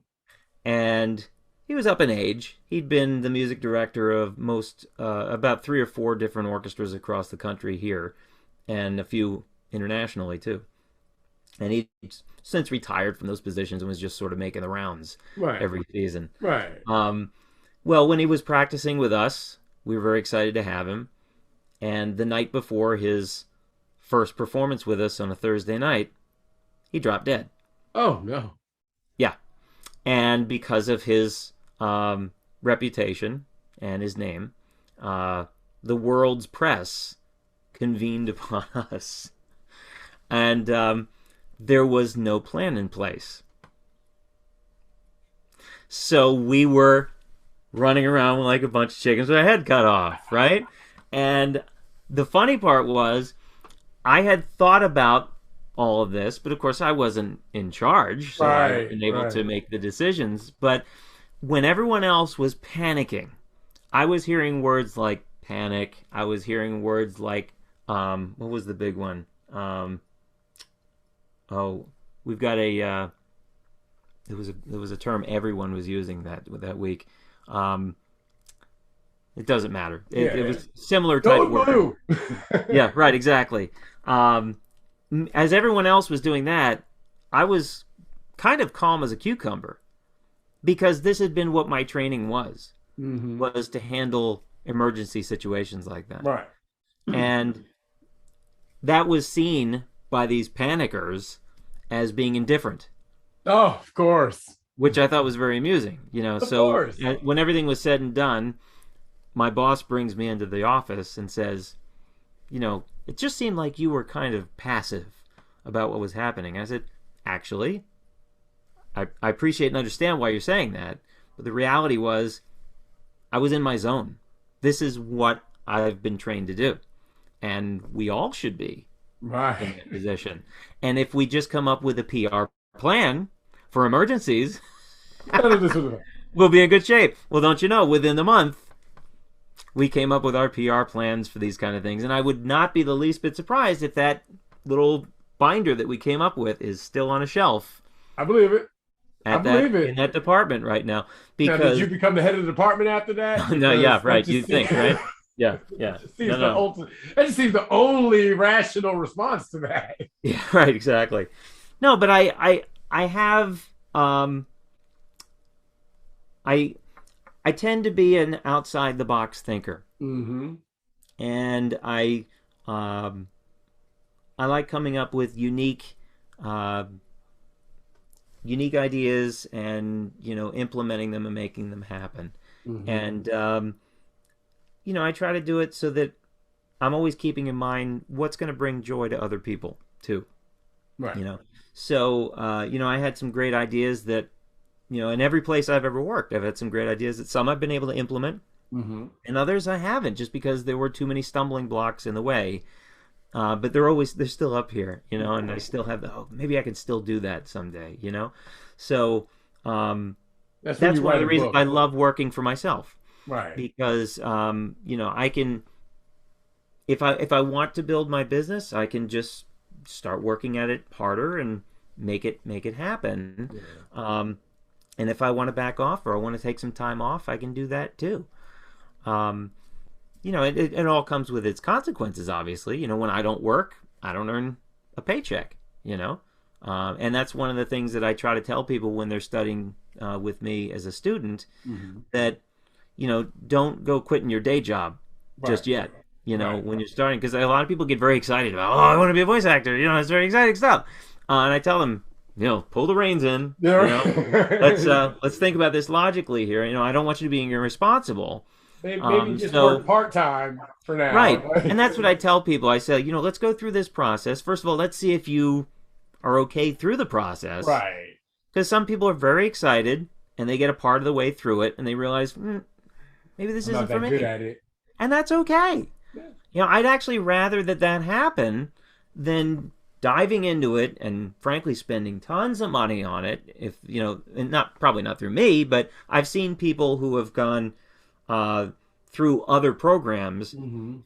And he was up in age. He'd been the music director of about 3 or 4 different orchestras across the country here, and a few internationally too. And he'd since retired from those positions and was just sort of making the rounds every season. Right. Well, when he was practicing with us, we were very excited to have him. And the night before his first performance with us on a Thursday night, he dropped dead. Oh, no. Yeah. And because of his reputation and his name, the world's press convened upon us. And there was no plan in place. So we were running around like a bunch of chickens with our head cut off, right? And the funny part was, I had thought about all of this, but of course I wasn't in charge, so I wasn't able to make the decisions. But when everyone else was panicking, I was hearing words like panic. I was hearing words like, what was the big one? We've got a, there was a term everyone was using that week. It doesn't matter. It was similar type word. Yeah, right, exactly. As everyone else was doing that, I was kind of calm as a cucumber, because this had been what my training was to handle emergency situations like that. Right. And that was seen by these panickers as being indifferent. Oh, of course. Which I thought was very amusing, you know. So when everything was said and done, my boss brings me into the office and says, you know, it just seemed like you were kind of passive about what was happening. I said, actually, I appreciate and understand why you're saying that, but the reality was I was in my zone. This is what I've been trained to do, and we all should be in that position. And if we just come up with a PR plan for emergencies, we'll be in good shape. Well, don't you know, within the month, we came up with our PR plans for these kind of things. And I would not be the least bit surprised if that little binder that we came up with is still on a shelf. I believe it. In that department right now. Because now, did you become the head of the department after that? No, yeah, right. You'd think, right? Yeah. That just seems the only rational response to that. Yeah, right, exactly. No, but I have I tend to be an outside the box thinker. Mm-hmm. And I like coming up with unique ideas and, you know, implementing them and making them happen. Mm-hmm. And you know, I try to do it so that I'm always keeping in mind what's going to bring joy to other people too. Right. You know, so you know, I had some great ideas that, you know, in every place I've ever worked, I've had some great ideas that some I've been able to implement, and others I haven't, just because there were too many stumbling blocks in the way. But they're still up here, you know, and I still have maybe I can still do that someday, you know. So that's one of the reasons I love working for myself. Right. Because you know, I can, if I want to build my business, I can just start working at it harder and make it happen. And if I want to back off or I want to take some time off, I can do that too. You know, it all comes with its consequences, obviously. You know, when I don't work, I don't earn a paycheck, you know. And that's one of the things that I try to tell people when they're studying with me as a student, that, you know, don't go quitting your day job just yet, you know, when you're starting. Because a lot of people get very excited about, oh, I want to be a voice actor. You know, it's very exciting stuff. And I tell them, you know, pull the reins in. You know? Let's think about this logically here. You know, I don't want you to be irresponsible. Maybe just work part-time for now. Right. And that's what I tell people. I say, you know, let's go through this process. First of all, let's see if you are okay through the process. Right. Because some people are very excited and they get a part of the way through it and they realize, maybe this isn't for me. Good at it. And that's okay. Yeah. You know, I'd actually rather that happen than diving into it and frankly spending tons of money on it. If, you know, and probably not through me, but I've seen people who have gone through other programs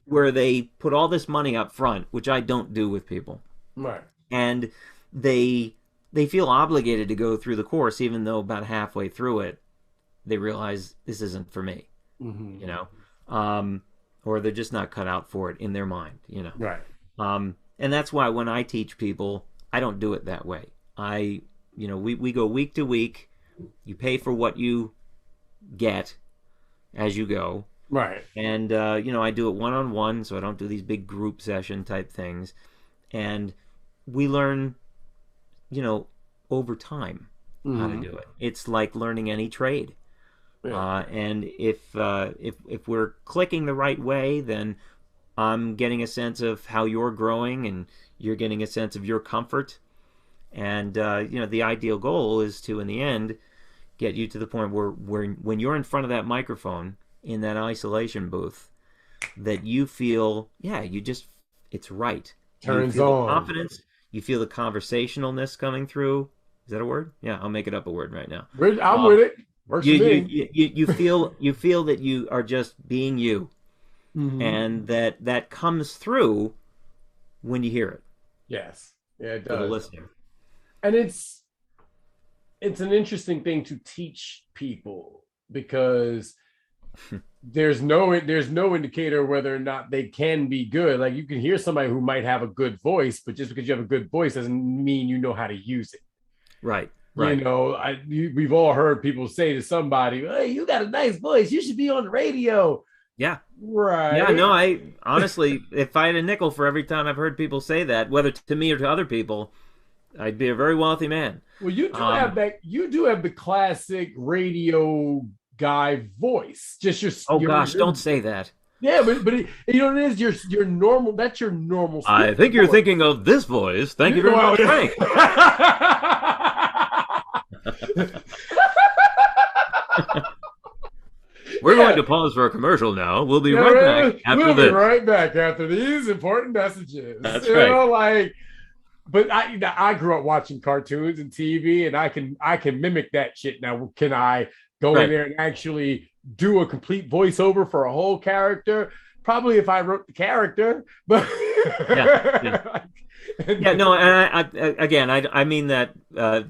where they put all this money up front, which I don't do with people. Right. And they feel obligated to go through the course, even though about halfway through it, they realize this isn't for me, you know, or they're just not cut out for it in their mind, you know. Right. And that's why when I teach people, I don't do it that way. You know, we go week to week. You pay for what you get as you go. Right. And, you know, I do it one-on-one, so I don't do these big group session type things. And we learn, you know, over time how to do it. It's like learning any trade. Yeah. And if we're clicking the right way, then I'm getting a sense of how you're growing and you're getting a sense of your comfort. And, you know, the ideal goal is to, in the end, get you to the point where when you're in front of that microphone in that isolation booth, that you feel, it's right. Turns you feel on. The confidence. You feel the conversationalness coming through. Is that a word? Yeah, I'll make it up a word right now. I'm with it. Works for me. You feel that you are just being you. And that comes through when you hear it. Yes. Yeah, it to does. the listener. And it's an interesting thing to teach people because there's no indicator whether or not they can be good. Like you can hear somebody who might have a good voice, but just because you have a good voice doesn't mean you know how to use it. Right. You know, we've all heard people say to somebody, "Hey, you got a nice voice. You should be on the radio." Yeah. Right. Yeah, no, I honestly, if I had a nickel for every time I've heard people say that, whether to me or to other people, I'd be a very wealthy man. Well, you do have that. You do have the classic radio guy voice. Just your. Oh gosh, don't say that. Yeah, but you know what it is. Your normal. That's your normal. I think you're thinking of this voice. Thank you very much, Frank. We're going to pause for a commercial now. We'll be right back after this. We'll be right back after these important messages. That's you right. know, like, but I grew up watching cartoons and TV, and I can mimic that shit. Now, can I go in there and actually do a complete voiceover for a whole character? Probably if I wrote the character, but no, and I mean that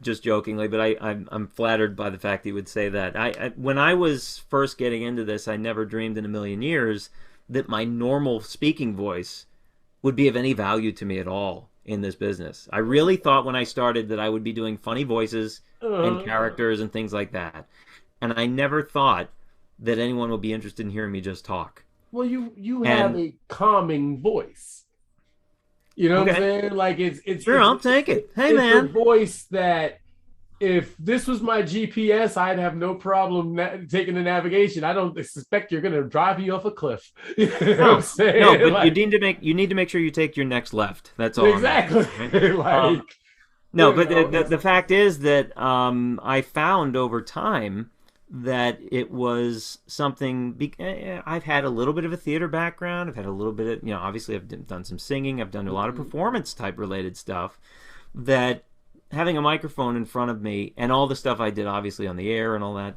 just jokingly, but I'm flattered by the fact that you would say that. When I was first getting into this, I never dreamed in a million years that my normal speaking voice would be of any value to me at all in this business. I really thought when I started that I would be doing funny voices and characters and things like that, and I never thought that anyone would be interested in hearing me just talk. Well, you have a calming voice. You know what I'm saying? Like it's sure, I'll take it. Hey, it's man, a voice that if this was my GPS, I'd have no problem taking the navigation. I don't suspect you're going to drive you off a cliff. You know what I'm saying? No, but like, you need to make sure you take your next left. That's all. Exactly. Right? No, but the fact is that I found over time that it was something. I've had a little bit of a theater background. I've had a little bit of, obviously I've done some singing. I've done a lot of performance type related stuff. That having a microphone in front of me and all the stuff I did, obviously on the air and all that,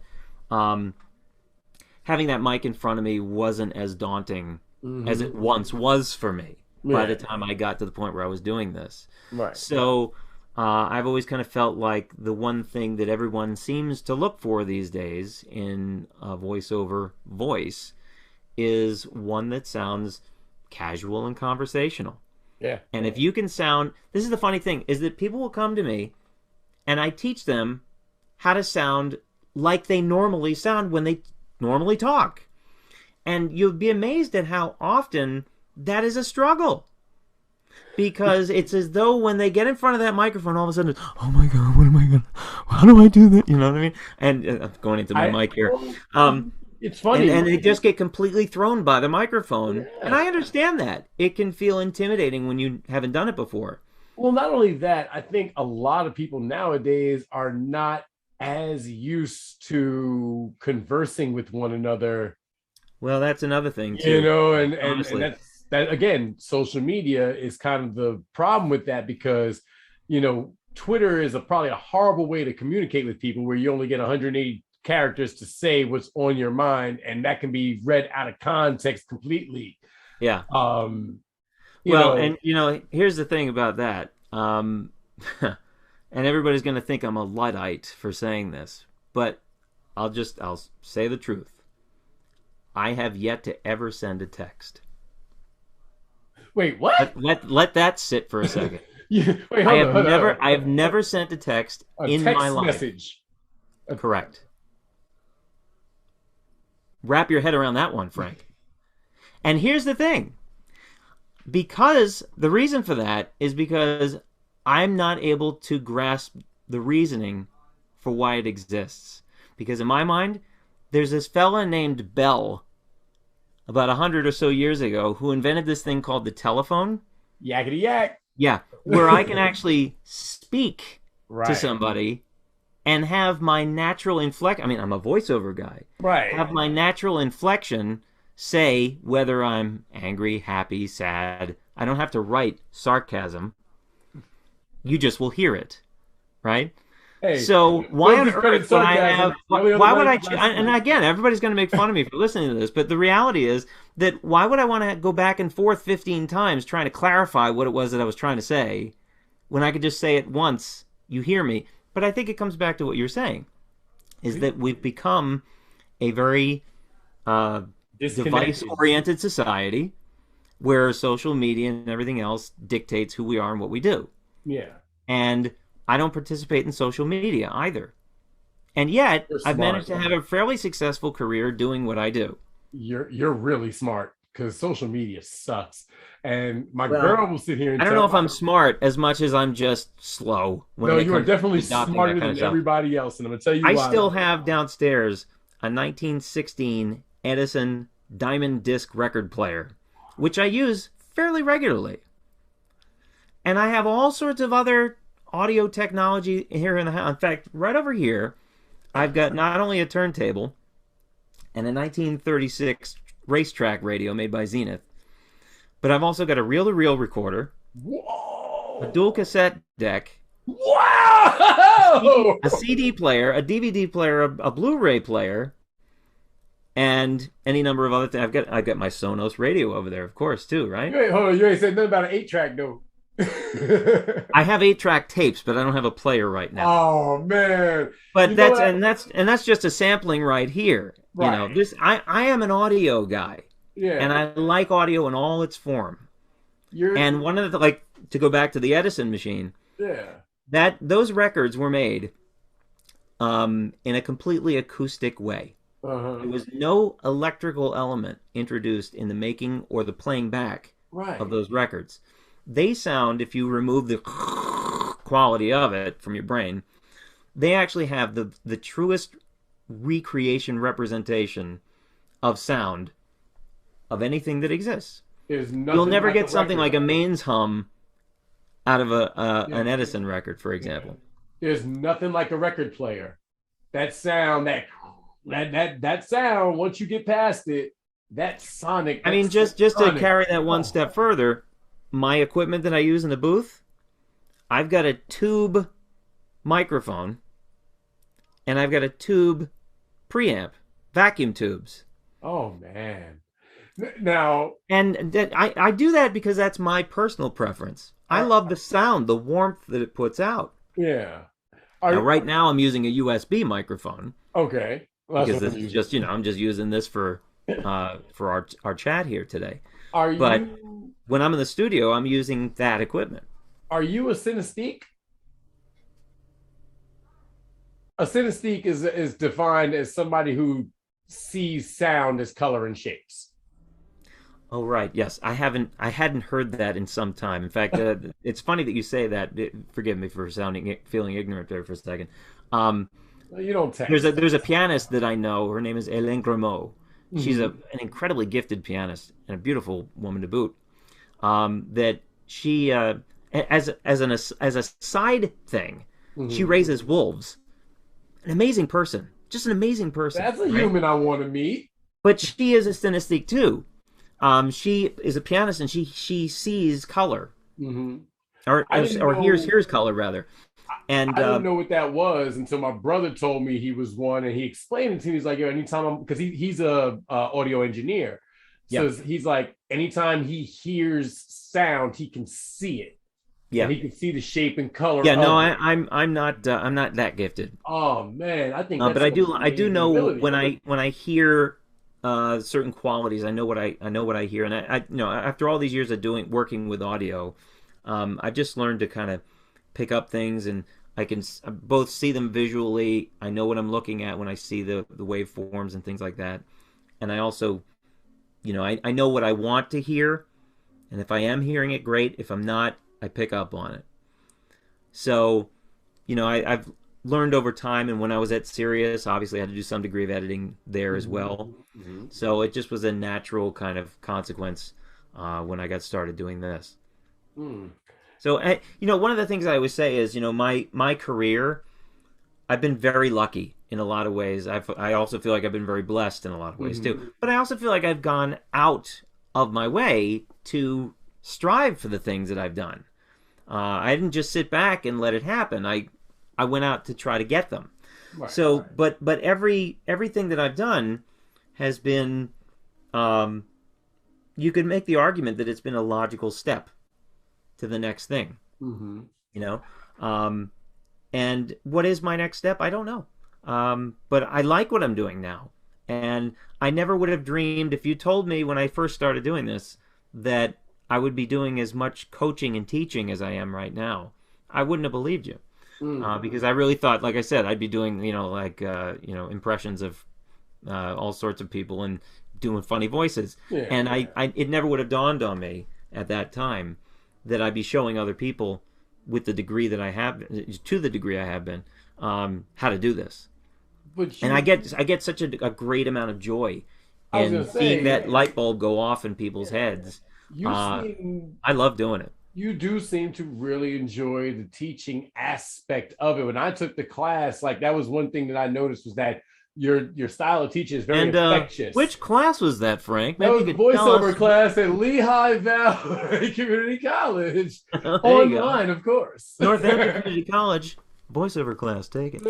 having that mic in front of me wasn't as daunting as it once was for me. By the time I got to the point where I was doing this, right? So I've always kind of felt like the one thing that everyone seems to look for these days in a voiceover voice is one that sounds casual and conversational. Yeah. And if you can sound, this is the funny thing, is that people will come to me and I teach them how to sound like they normally sound when they normally talk. And you'll be amazed at how often that is a struggle. Because it's as though when they get in front of that microphone, all of a sudden, oh my God, what am I going to, how do I do that? You know what I mean? And I'm going into my mic here. It's funny. And they just get completely thrown by the microphone. Yeah. And I understand that. It can feel intimidating when you haven't done it before. Well, not only that, I think a lot of people nowadays are not as used to conversing with one another. Well, that's another thing, too. You know, and that again, social media is kind of the problem with that because, you know, Twitter is probably a horrible way to communicate with people where you only get 180 characters to say what's on your mind, and that can be read out of context completely. Yeah. And here's the thing about that. And everybody's going to think I'm a Luddite for saying this, but I'll say the truth. I have yet to ever send a text. Wait, what? Let that sit for a second. Wait, I have never sent a text in my life. Message. Correct. Wrap your head around that one, Frank. And here's the thing. Because the reason for that is because I'm not able to grasp the reasoning for why it exists. Because in my mind, there's this fella named Bell about 100 or so years ago who invented this thing called the telephone. Yakety yak. Yeah, where I can actually speak right. to somebody and have my natural inflection. I mean, I'm a voiceover guy. Right. Have my natural inflection say whether I'm angry, happy, sad. I don't have to write sarcasm. You just will hear it, right? Hey, so why on earth would I have? Why would I? And again, everybody's going to make fun of me for listening to this, but the reality is that why would I want to go back and forth 15 times trying to clarify what it was that I was trying to say, when I could just say it once? You hear me. But I think it comes back to what you're saying, is that we've become a very device-oriented society where social media and everything else dictates who we are and what we do. Yeah. And I don't participate in social media either. And yet, I've managed to have a fairly successful career doing what I do. You're really smart, because social media sucks. And my girl will sit here and I don't know if I'm smart as much as I'm just slow. No, you are definitely smarter than everybody else. And I'm going to tell you why. I still have downstairs a 1916 Edison Diamond Disc record player, which I use fairly regularly. And I have all sorts of other audio technology here in the house. In fact, right over here, I've got not only a turntable and a 1936 racetrack radio made by Zenith, but I've also got a reel-to-reel recorder, whoa, a dual cassette deck, wow, a CD player, a DVD player, a Blu-ray player, and any number of other things. I've got my Sonos radio over there, of course, too, right? Wait, hold on. You ain't said nothing about an 8-track, though. I have 8-track tapes, but I don't have a player right now. Oh man! But that's just a sampling right here. Right. You know, this I am an audio guy. Yeah. And I like audio in all its form. And one of the, to go back to the Edison machine. Yeah. Those records were made in a completely acoustic way. Uh-huh. There was no electrical element introduced in the making or the playing back of those records. They sound, if you remove the quality of it from your brain, they actually have the truest recreation representation of sound of anything that exists. You'll never get something like a mains hum out of an Edison record, for example. There's nothing like a record player. That sound, that sound, once you get past it, that sonic. I mean, just to carry that one step further, my equipment that I use in the booth, I've got a tube microphone and I've got a tube preamp, vacuum tubes. Oh man. Now, and I do that because that's my personal preference. I love the sound, the warmth that it puts out. Yeah. Now, right now, I'm using a USB microphone. Okay. Well, because this is just, I'm just using this for our chat here today. But when I'm in the studio, I'm using that equipment. Are you a synesthete? A synesthete is defined as somebody who sees sound as color and shapes. Oh, right. Yes, I hadn't heard that in some time. In fact, it's funny that you say that. Forgive me for feeling ignorant there for a second. You don't text. There's a pianist that I know. Her name is Hélène Grimaud. She's an incredibly gifted pianist and a beautiful woman to boot. That she as a side thing, she raises wolves. An amazing person, just an amazing person. That's a human I want to meet. But she is a synesthete too. She is a pianist and she sees color, or hears color rather. And I didn't know what that was until my brother told me he was one, and he explained it to me. He's like, "Yo, anytime because he's a audio engineer, so he's like, anytime he hears sound, he can see it. Yeah, and he can see the shape and color. Yeah, no, I'm not that gifted. Oh man, I think. But I do know when I hear certain qualities, I know what I hear, and I after all these years of working with audio, I've just learned to kind of pick up things, and I can both see them visually. I know what I'm looking at when I see the waveforms and things like that, and I also, I know what I want to hear, and if I am hearing it, great. If I'm not, I pick up on it. So, I've learned over time, and when I was at Sirius, obviously I had to do some degree of editing there as well. So it just was a natural kind of consequence when I got started doing this. So, one of the things I always say is, my career, I've been very lucky in a lot of ways. I also feel like I've been very blessed in a lot of ways too. But I also feel like I've gone out of my way to strive for the things that I've done. I didn't just sit back and let it happen. I went out to try to get them. Right, so, right. But everything that I've done has been, you could make the argument that it's been a logical step to the next thing. And what is my next step? I don't know. But I like what I'm doing now. And I never would have dreamed, if you told me when I first started doing this that I would be doing as much coaching and teaching as I am right now, I wouldn't have believed you. Because I really thought, like I said, I'd be doing, impressions of all sorts of people and doing funny voices. Yeah. And it never would have dawned on me at that time that I'd be showing other people with the degree that I have, to the degree I have been, how to do this. And I get such a great amount of joy in seeing that light bulb go off in people's heads. I love doing it. You do seem to really enjoy the teaching aspect of it. When I took the class, like that was one thing that I noticed was that your style of teaching is very infectious. Which class was that, Frank? Maybe that was voiceover class at Lehigh Valley Community College. Online, of course. Northampton Community College voiceover class. Take it.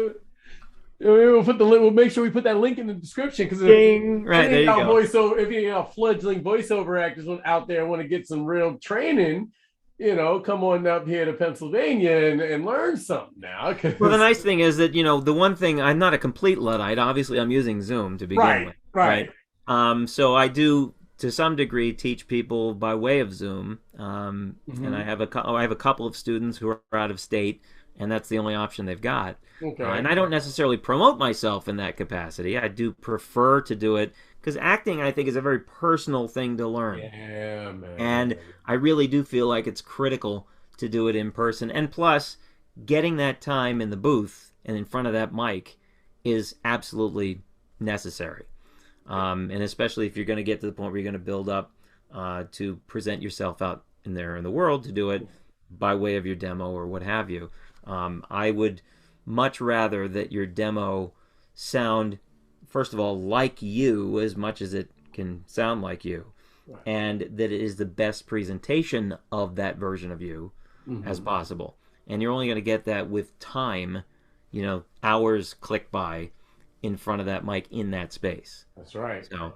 We'll put the link. We'll make sure we put that link in the description because right there you go. If you got fledgling voiceover actors out there want to get some real training, come on up here to Pennsylvania and learn something now. Well, the nice thing is that, the one thing, I'm not a complete Luddite. Obviously, I'm using Zoom to begin with. Right. So I do, to some degree, teach people by way of Zoom. And I have a couple of students who are out of state, and that's the only option they've got. Okay. And I don't necessarily promote myself in that capacity. I do prefer to do it because acting, I think, is a very personal thing to learn. Yeah, man. And I really do feel like it's critical to do it in person. And plus, getting that time in the booth and in front of that mic is absolutely necessary. And especially if you're going to get to the point where you're going to build up to present yourself out in the world, to do it by way of your demo or what have you. I would much rather that your demo sound, first of all, like you as much as it can sound like you, and that it is the best presentation of that version of you as possible. And you're only going to get that with time, hours click by in front of that mic in that space. That's right. So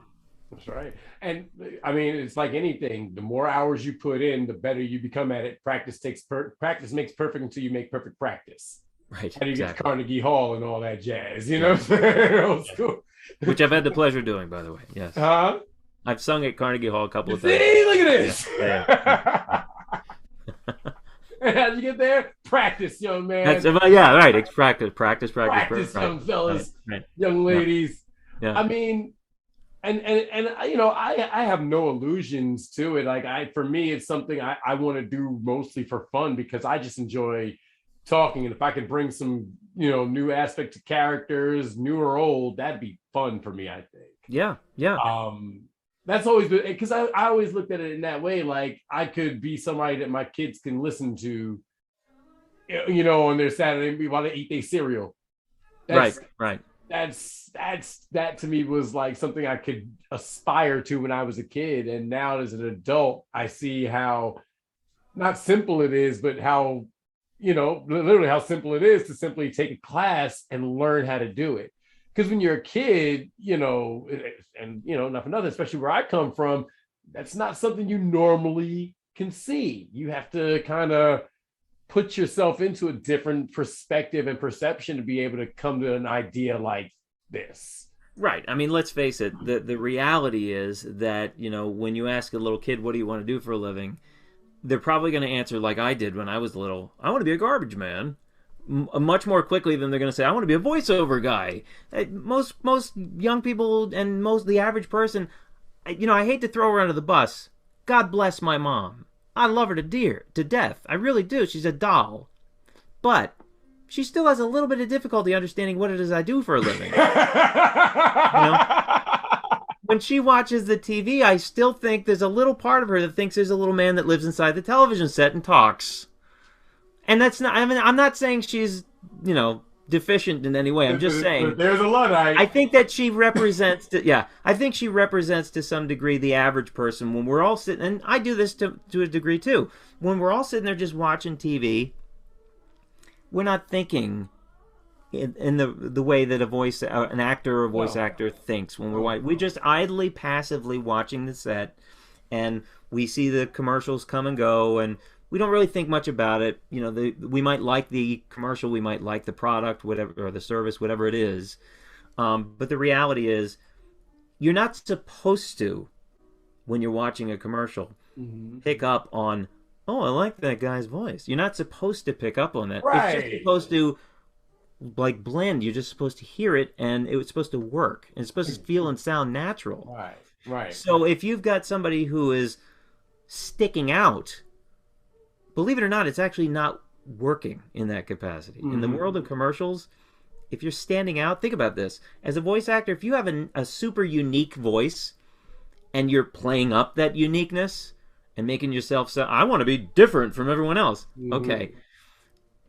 That's right. And I mean, it's like anything. The more hours you put in, the better you become at it. Practice makes perfect until you make perfect practice. Right, And you get exactly. Carnegie Hall and all that jazz, you know Yeah. what I'm saying? Old Yeah. school. Which I've had the pleasure doing, by the way. Yes, Huh? I've sung at Carnegie Hall a couple You of times. see, look at Yeah, this. yeah, yeah. And how'd you get there? Practice, young That's man. yeah, right. It's practice, practice, practice, Practice, right, young right, fellas, right. young Yeah, ladies. yeah, I mean, and you know, I have no illusions to it. Like for me, it's something I want to do mostly for fun because I just enjoy talking. And if I could bring some, you know, new aspect to characters, new or old, that'd be fun for me, I think. yeah, yeah. That's always been because I always looked at it in that way. Like I could be somebody that my kids can listen to, you know, on their Saturday while they eat their cereal. Right, That's right. that to me was like something I could aspire to when I was a kid. And now as an adult, I see how not simple it is, but how, you know, literally how simple it is to simply take a class and learn how to do it. Because when you're a kid, you know, and you know, not for nothing, especially where I come from, that's not something you normally can see. You have to kind of put yourself into a different perspective and perception to be able to come to an idea like this. Right. I mean, let's face it. The reality is that, you know, when you ask a little kid, what do you want to do for a living? They're probably going to answer like I did when I was little. I want to be a garbage man. Much more quickly than they're going to say, I want to be a voiceover guy. Most young people and most the average person, you know, I hate to throw her under the bus. God bless my mom. I love her to death. I really do. She's a doll. But she still has a little bit of difficulty understanding what it is I do for a living. You know, when she watches the TV, I still think there's a little part of her that thinks there's a little man that lives inside the television set and talks. And that's not, I mean, I'm not saying she's, you know, deficient in any way. I'm just saying. There's a Luddite. I think that she represents, yeah, I think she represents to some degree the average person when we're all sitting, and I do this to a degree too. When we're all sitting there just watching TV, we're not thinking in the way that an actor or a voice actor thinks when we're watching. We're just idly, passively watching the set, and we see the commercials come and go, and we don't really think much about it. You know, we might like the commercial, we might like the product, whatever, or the service, whatever it is. But the reality is, you're not supposed to, when you're watching a commercial, pick up on, oh, I like that guy's voice. You're not supposed to pick up on that. Right. It's just supposed to like blend. You're just supposed to hear it, and it's supposed to work. And it's supposed to feel and sound natural. Right, right. So if you've got somebody who is sticking out, believe it or not, it's actually not working in that capacity. In the world of commercials, if you're standing out, think about this. As a voice actor, if you have a super unique voice and you're playing up that uniqueness and making yourself sound, I want to be different from everyone else. Okay.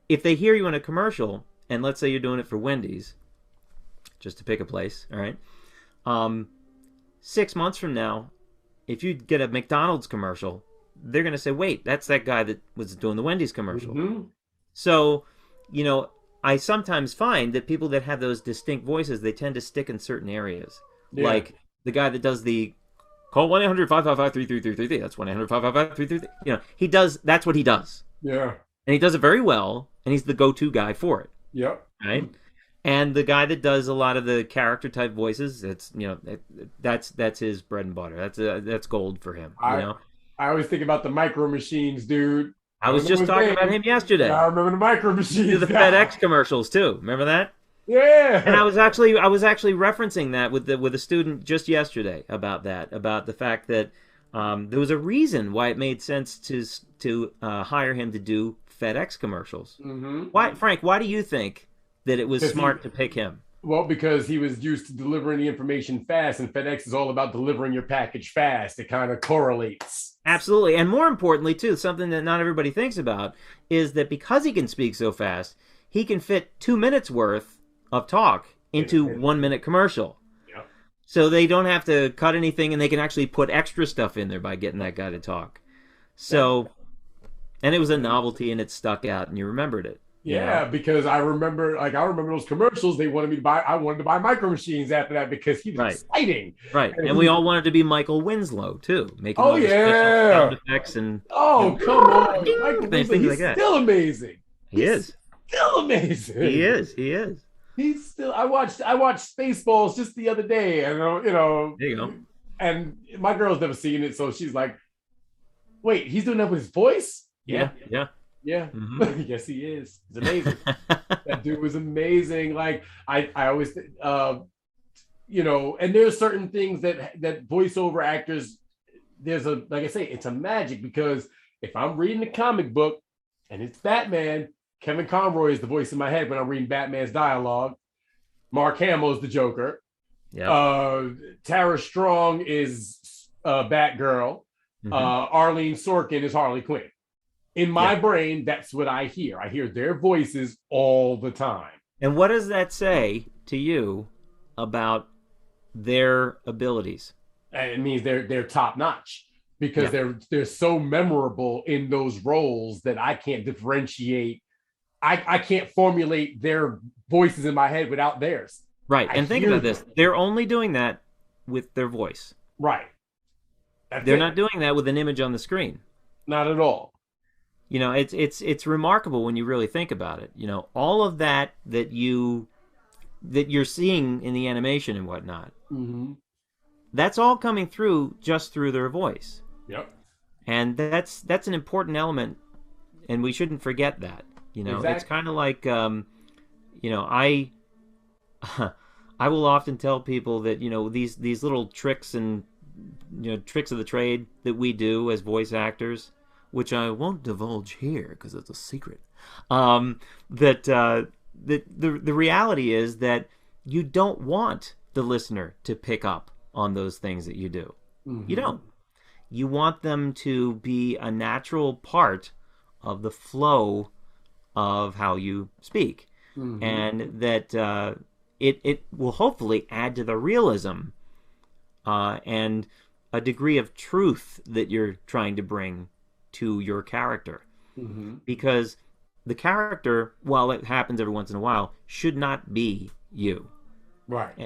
If they hear you in a commercial, and let's say you're doing it for Wendy's, just to pick a place, all right? 6 months from now, if you get a McDonald's commercial, they're going to say, wait, that's that guy that was doing the Wendy's commercial. So, you know, I sometimes find that people that have those distinct voices, they tend to stick in certain areas. Yeah. Like the guy that does the call 1-800-555-3333. That's 1-800-555-3333. You know, he does, that's what he does. Yeah. And he does it very well, and he's the go-to guy for it. Yep. Right? And the guy that does a lot of the character type voices, it's, you know, that's his bread and butter. That's gold for him, you know. I always think about the micro machines, dude. I was just talking about him yesterday. Yeah, I remember the micro machines. The FedEx commercials too. Remember that? Yeah. And I was actually referencing that with a student just yesterday about the fact that there was a reason why it made sense to hire him to do FedEx commercials. Why, Frank? Why do you think that it was smart to pick him? Well, because he was used to delivering the information fast, and FedEx is all about delivering your package fast. It kind of correlates. Absolutely. And more importantly, too, something that not everybody thinks about is that because he can speak so fast, he can fit 2 minutes worth of talk into 1 minute commercial. Yep. So they don't have to cut anything, and they can actually put extra stuff in there by getting that guy to talk. So, and it was a novelty, and it stuck out, and you remembered it. Yeah, because I remember those commercials. They wanted me to buy. I wanted to buy Micro Machines after that because he was Right. exciting. Right. And we all wanted to be Michael Winslow too, making Oh all the special yeah. sound effects and Oh come on, Michael things Winslow. like He's that. still amazing. He is. Still amazing. He is. He is. He's still. I watched Spaceballs just the other day, and There you go. and my girl's never seen it, so she's like, "Wait, he's doing that with his voice?" Yeah. Yeah. Yeah. Mhm. Yes, he is. It's amazing. That dude was amazing. Like I always, and there's certain things that voiceover actors. There's like I say, it's a magic because if I'm reading a comic book and it's Batman, Kevin Conroy is the voice in my head when I'm reading Batman's dialogue. Mark Hamill's the Joker. Yeah. Tara Strong is Batgirl. Arlene Sorkin is Harley Quinn. In my brain, that's what I hear. I hear their voices all the time. And what does that say to you about their abilities? It means they're top notch because they're so memorable in those roles that I can't differentiate. I can't formulate their voices in my head without theirs. Right. And think about this. They're only doing that with their voice. Right. They're not doing that with an image on the screen. Not at all. You know, it's remarkable when you really think about it. You know, all of that you're seeing in the animation and whatnot. That's all coming through just through their voice. Yep. And that's an important element, and we shouldn't forget that. You know, It's kind of like, I will often tell people that these little tricks and tricks of the trade that we do as voice actors, which I won't divulge here because it's a secret. The reality is that you don't want the listener to pick up on those things that you do. You don't. You want them to be a natural part of the flow of how you speak, and that it will hopefully add to the realism and a degree of truth that you're trying to bring to your character. Because the character, while it happens every once in a while, should not be you. Right.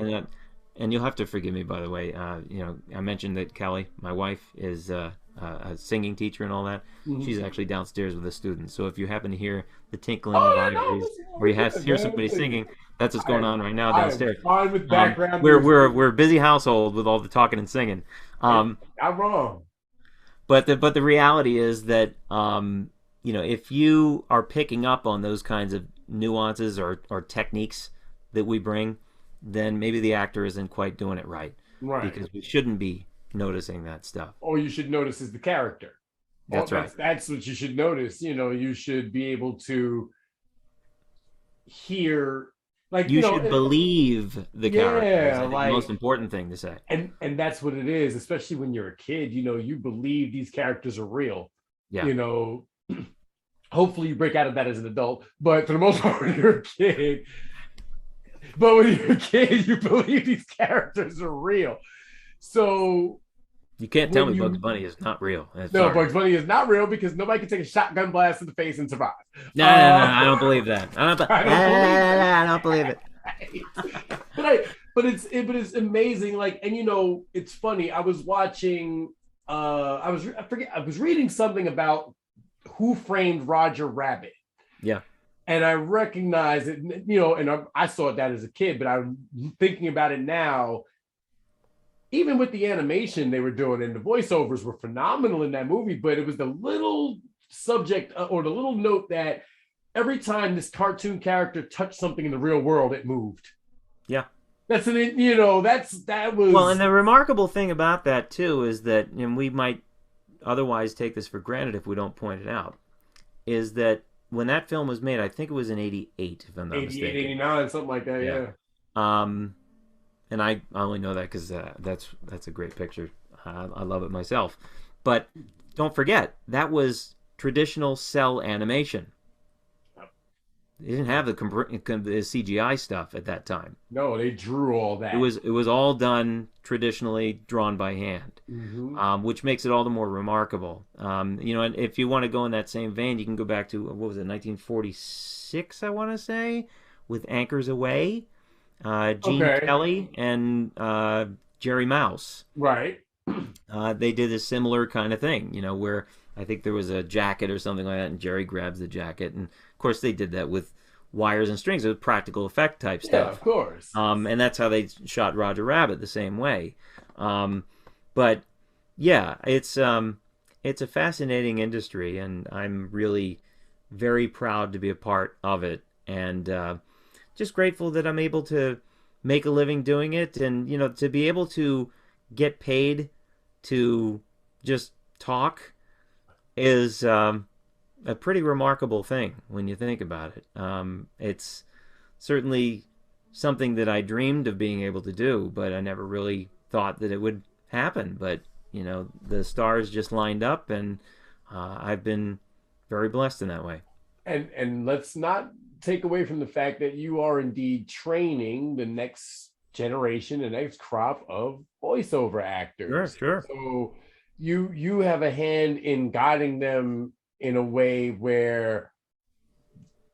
And you'll have to forgive me, by the way. I mentioned that Kelly, my wife, is a singing teacher and all that. She's actually downstairs with a student. So if you happen to hear the tinkling of ivories, or you hear somebody singing, that's what's going on right now downstairs. Fine with background. We're a busy household with all the talking and singing. Not wrong. But the reality is that if you are picking up on those kinds of nuances or techniques that we bring, then maybe the actor isn't quite doing it right. Right. Because we shouldn't be noticing that stuff. All you should notice is the character. That's right. That's what you should notice. You should be able to hear, like you should believe the character. Yeah, the most important thing to say. And that's what it is, especially when you're a kid. You believe these characters are real. Yeah. Hopefully you break out of that as an adult, but for the most part, when you're a kid. But when you're a kid, you believe these characters are real. So you can't tell me Bugs Bunny is not real. Bugs Bunny is not real because nobody can take a shotgun blast in the face and survive. No, I don't believe that. I don't believe it. But it's amazing. Like, and it's funny. I was watching. I was reading something about Who Framed Roger Rabbit. Yeah. And I recognize it, and I saw that as a kid, but I'm thinking about it now. Even with the animation they were doing, and the voiceovers were phenomenal in that movie, but it was the little subject or the little note that every time this cartoon character touched something in the real world, it moved. Yeah. That was... Well, and the remarkable thing about that, too, is that, and we might otherwise take this for granted if we don't point it out, is that when that film was made, I think it was in 88, if I'm not mistaken. 88, 89, something like that, yeah. And I only know that because that's a great picture. I love it myself. But don't forget, that was traditional cell animation. they didn't have the CGI stuff at that time. No, they drew all that. It was all done traditionally, drawn by hand, which makes it all the more remarkable. You know, and if you want to go in that same vein, you can go back to, what was it, 1946, I want to say, with Anchors Away, Gene Kelly and Jerry Mouse. Right. They did a similar kind of thing, you know, where I think there was a jacket or something like that, and Jerry grabs the jacket, and of course they did that with wires and strings. It was practical effect type stuff. Yeah, of course. And that's how they shot Roger Rabbit, the same way. But yeah, it's a fascinating industry, and I'm really very proud to be a part of it, and just grateful that I'm able to make a living doing it, and you know, to be able to get paid to just talk is a pretty remarkable thing when you think about it. It's certainly something that I dreamed of being able to do, but I never really thought that it would happen. But you know, the stars just lined up, and I've been very blessed in that way. And let's not take away from the fact that you are indeed training the next generation, the next crop of voiceover actors. Sure. So you have a hand in guiding them in a way where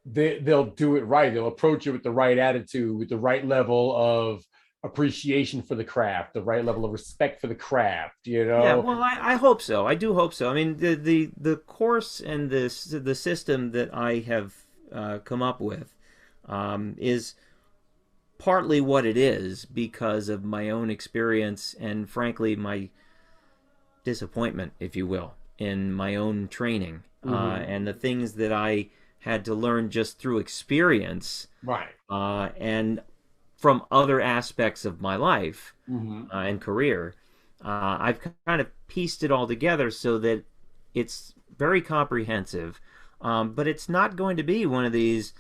they'll do it right. They'll approach it with the right attitude, with the right level of appreciation for the craft, the right level of respect for the craft, you know? Yeah, well, I hope so. I do hope so. I mean, the course and the system that I have come up with is partly what it is because of my own experience and, frankly, my disappointment, if you will, in my own training and the things that I had to learn just through experience, right? And from other aspects of my life and career. I've kind of pieced it all together so that it's very comprehensive, but it's not going to be one of these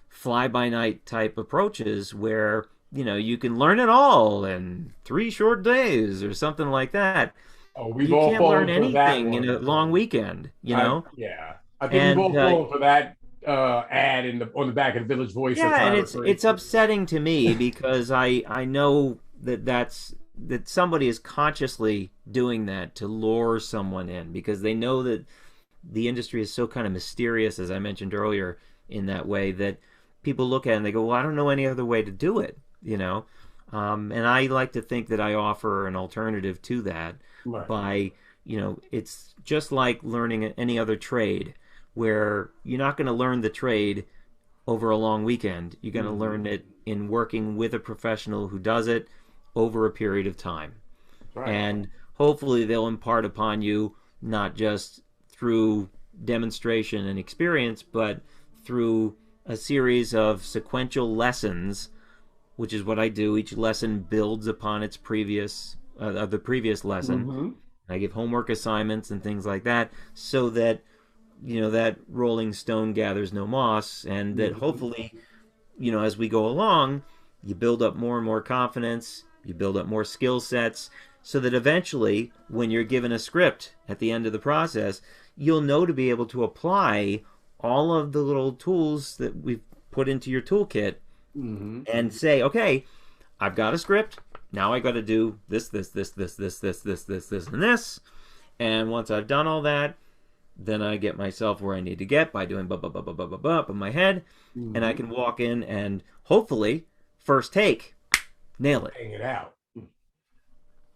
fly-by-night type approaches where, you know, you can learn it all in 3 short days or something like that. Oh, we've you all can't fallen learn for anything that in a long weekend, you know? I think we've all fallen for that ad on the back of the Village Voice. Yeah, and it's upsetting to me because I know that somebody is consciously doing that to lure someone in because they know that the industry is so kind of mysterious, as I mentioned earlier, in that way that people look at it and they go, well, I don't know any other way to do it, you know? And I like to think that I offer an alternative to that by, you know, it's just like learning any other trade where you're not going to learn the trade over a long weekend. You're going to learn it in working with a professional who does it over a period of time. Right. And hopefully they'll impart upon you not just through demonstration and experience, but through a series of sequential lessons, which is what I do. Each lesson builds upon its previous the previous lesson. I give homework assignments and things like that so that, you know, that rolling stone gathers no moss, and that hopefully, you know, as we go along, you build up more and more confidence, you build up more skill sets, so that eventually, when you're given a script at the end of the process, you'll know to be able to apply all of the little tools that we've put into your toolkit and say, okay, I've got a script. Now I got to do this, and this. And once I've done all that, then I get myself where I need to get by doing in my head, and I can walk in and hopefully first take, nail it, hang it out.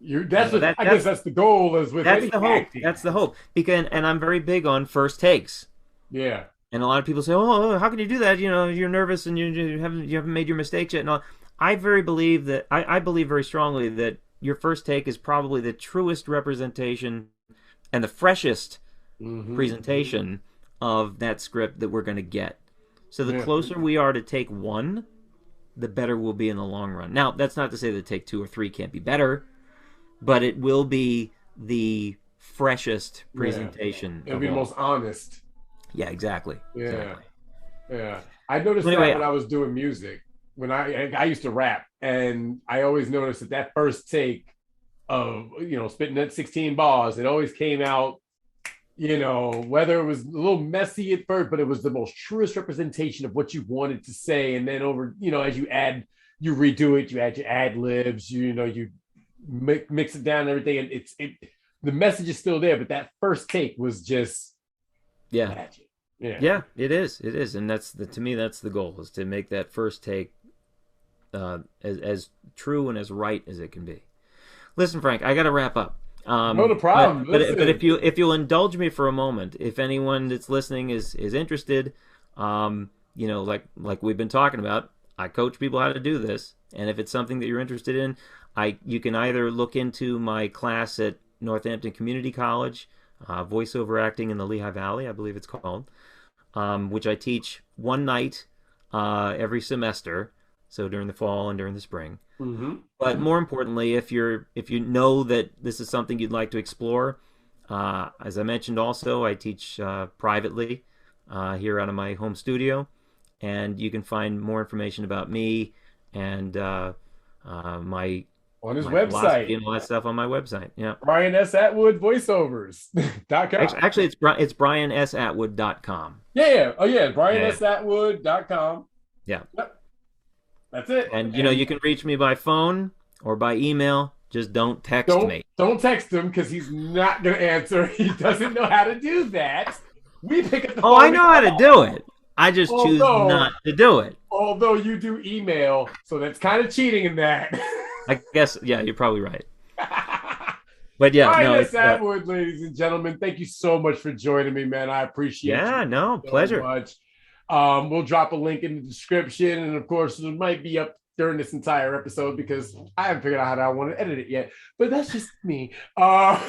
I guess that's the goal. Is with that's the hope. acting. That's the hope. Because and I'm very big on first takes. Yeah. And a lot of people say, "Oh, how can you do that? You know, you're nervous and you haven't made your mistakes yet." And all. I believe very strongly that your first take is probably the truest representation and the freshest presentation of that script that we're going to get. So the closer we are to take 1, the better we'll be in the long run. Now, that's not to say that take 2 or 3 can't be better, but it will be the freshest presentation. It'll be the most honest. Yeah, exactly. Yeah. Exactly. Yeah. I noticed that when I was doing music, when I used to rap, and I always noticed that first take of, you know, spitting that 16 bars, it always came out, you know, whether it was a little messy at first, but it was the most truest representation of what you wanted to say. And then over, you know, as you redo it, you add your ad libs, you know, you mix it down and everything. And the message is still there, but that first take was just magic. Yeah, it is. It is. And to me, that's the goal, is to make that first take as true and as right as it can be. Listen, Frank, I got to wrap up. No problem. But if you'll indulge me for a moment, if anyone that's listening is interested, you know, like we've been talking about, I coach people how to do this, and if it's something that you're interested in, you can either look into my class at Northampton Community College, voiceover acting in the Lehigh Valley, I believe it's called, which I teach one night every semester, so during the fall and during the spring. Mm-hmm. But more importantly, if you know that this is something you'd like to explore, as I mentioned, also I teach privately here out of my home studio, and you can find more information about me and my on his website and all that stuff on my website. Yeah, Brian S. Atwood voiceovers.com. Actually, it's briansatwood.com. Yeah. Oh yeah, briansatwood.com. Yeah. Yep. That's it. And you know, you can reach me by phone or by email. Just don't text me. Don't text him, because he's not going to answer. He doesn't know how to do that. We pick up the phone. Oh, I know how to do it. I just choose not to do it. Although you do email, so that's kind of cheating in that. I guess, yeah, you're probably right. But yeah, Brian S. Atwood, ladies and gentlemen, thank you so much for joining me, man. I appreciate it. Yeah, no, so pleasure. Much. We'll drop a link in the description, and of course, it might be up during this entire episode because I haven't figured out how I want to edit it yet. But that's just me. But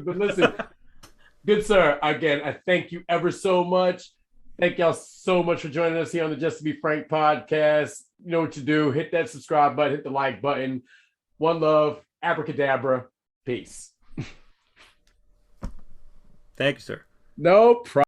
listen, good sir. Again, I thank you ever so much. Thank y'all so much for joining us here on the Just to Be Frank podcast. You know what to do. Hit that subscribe button. Hit the like button. One love. Abracadabra. Peace. Thank you, sir. No problem.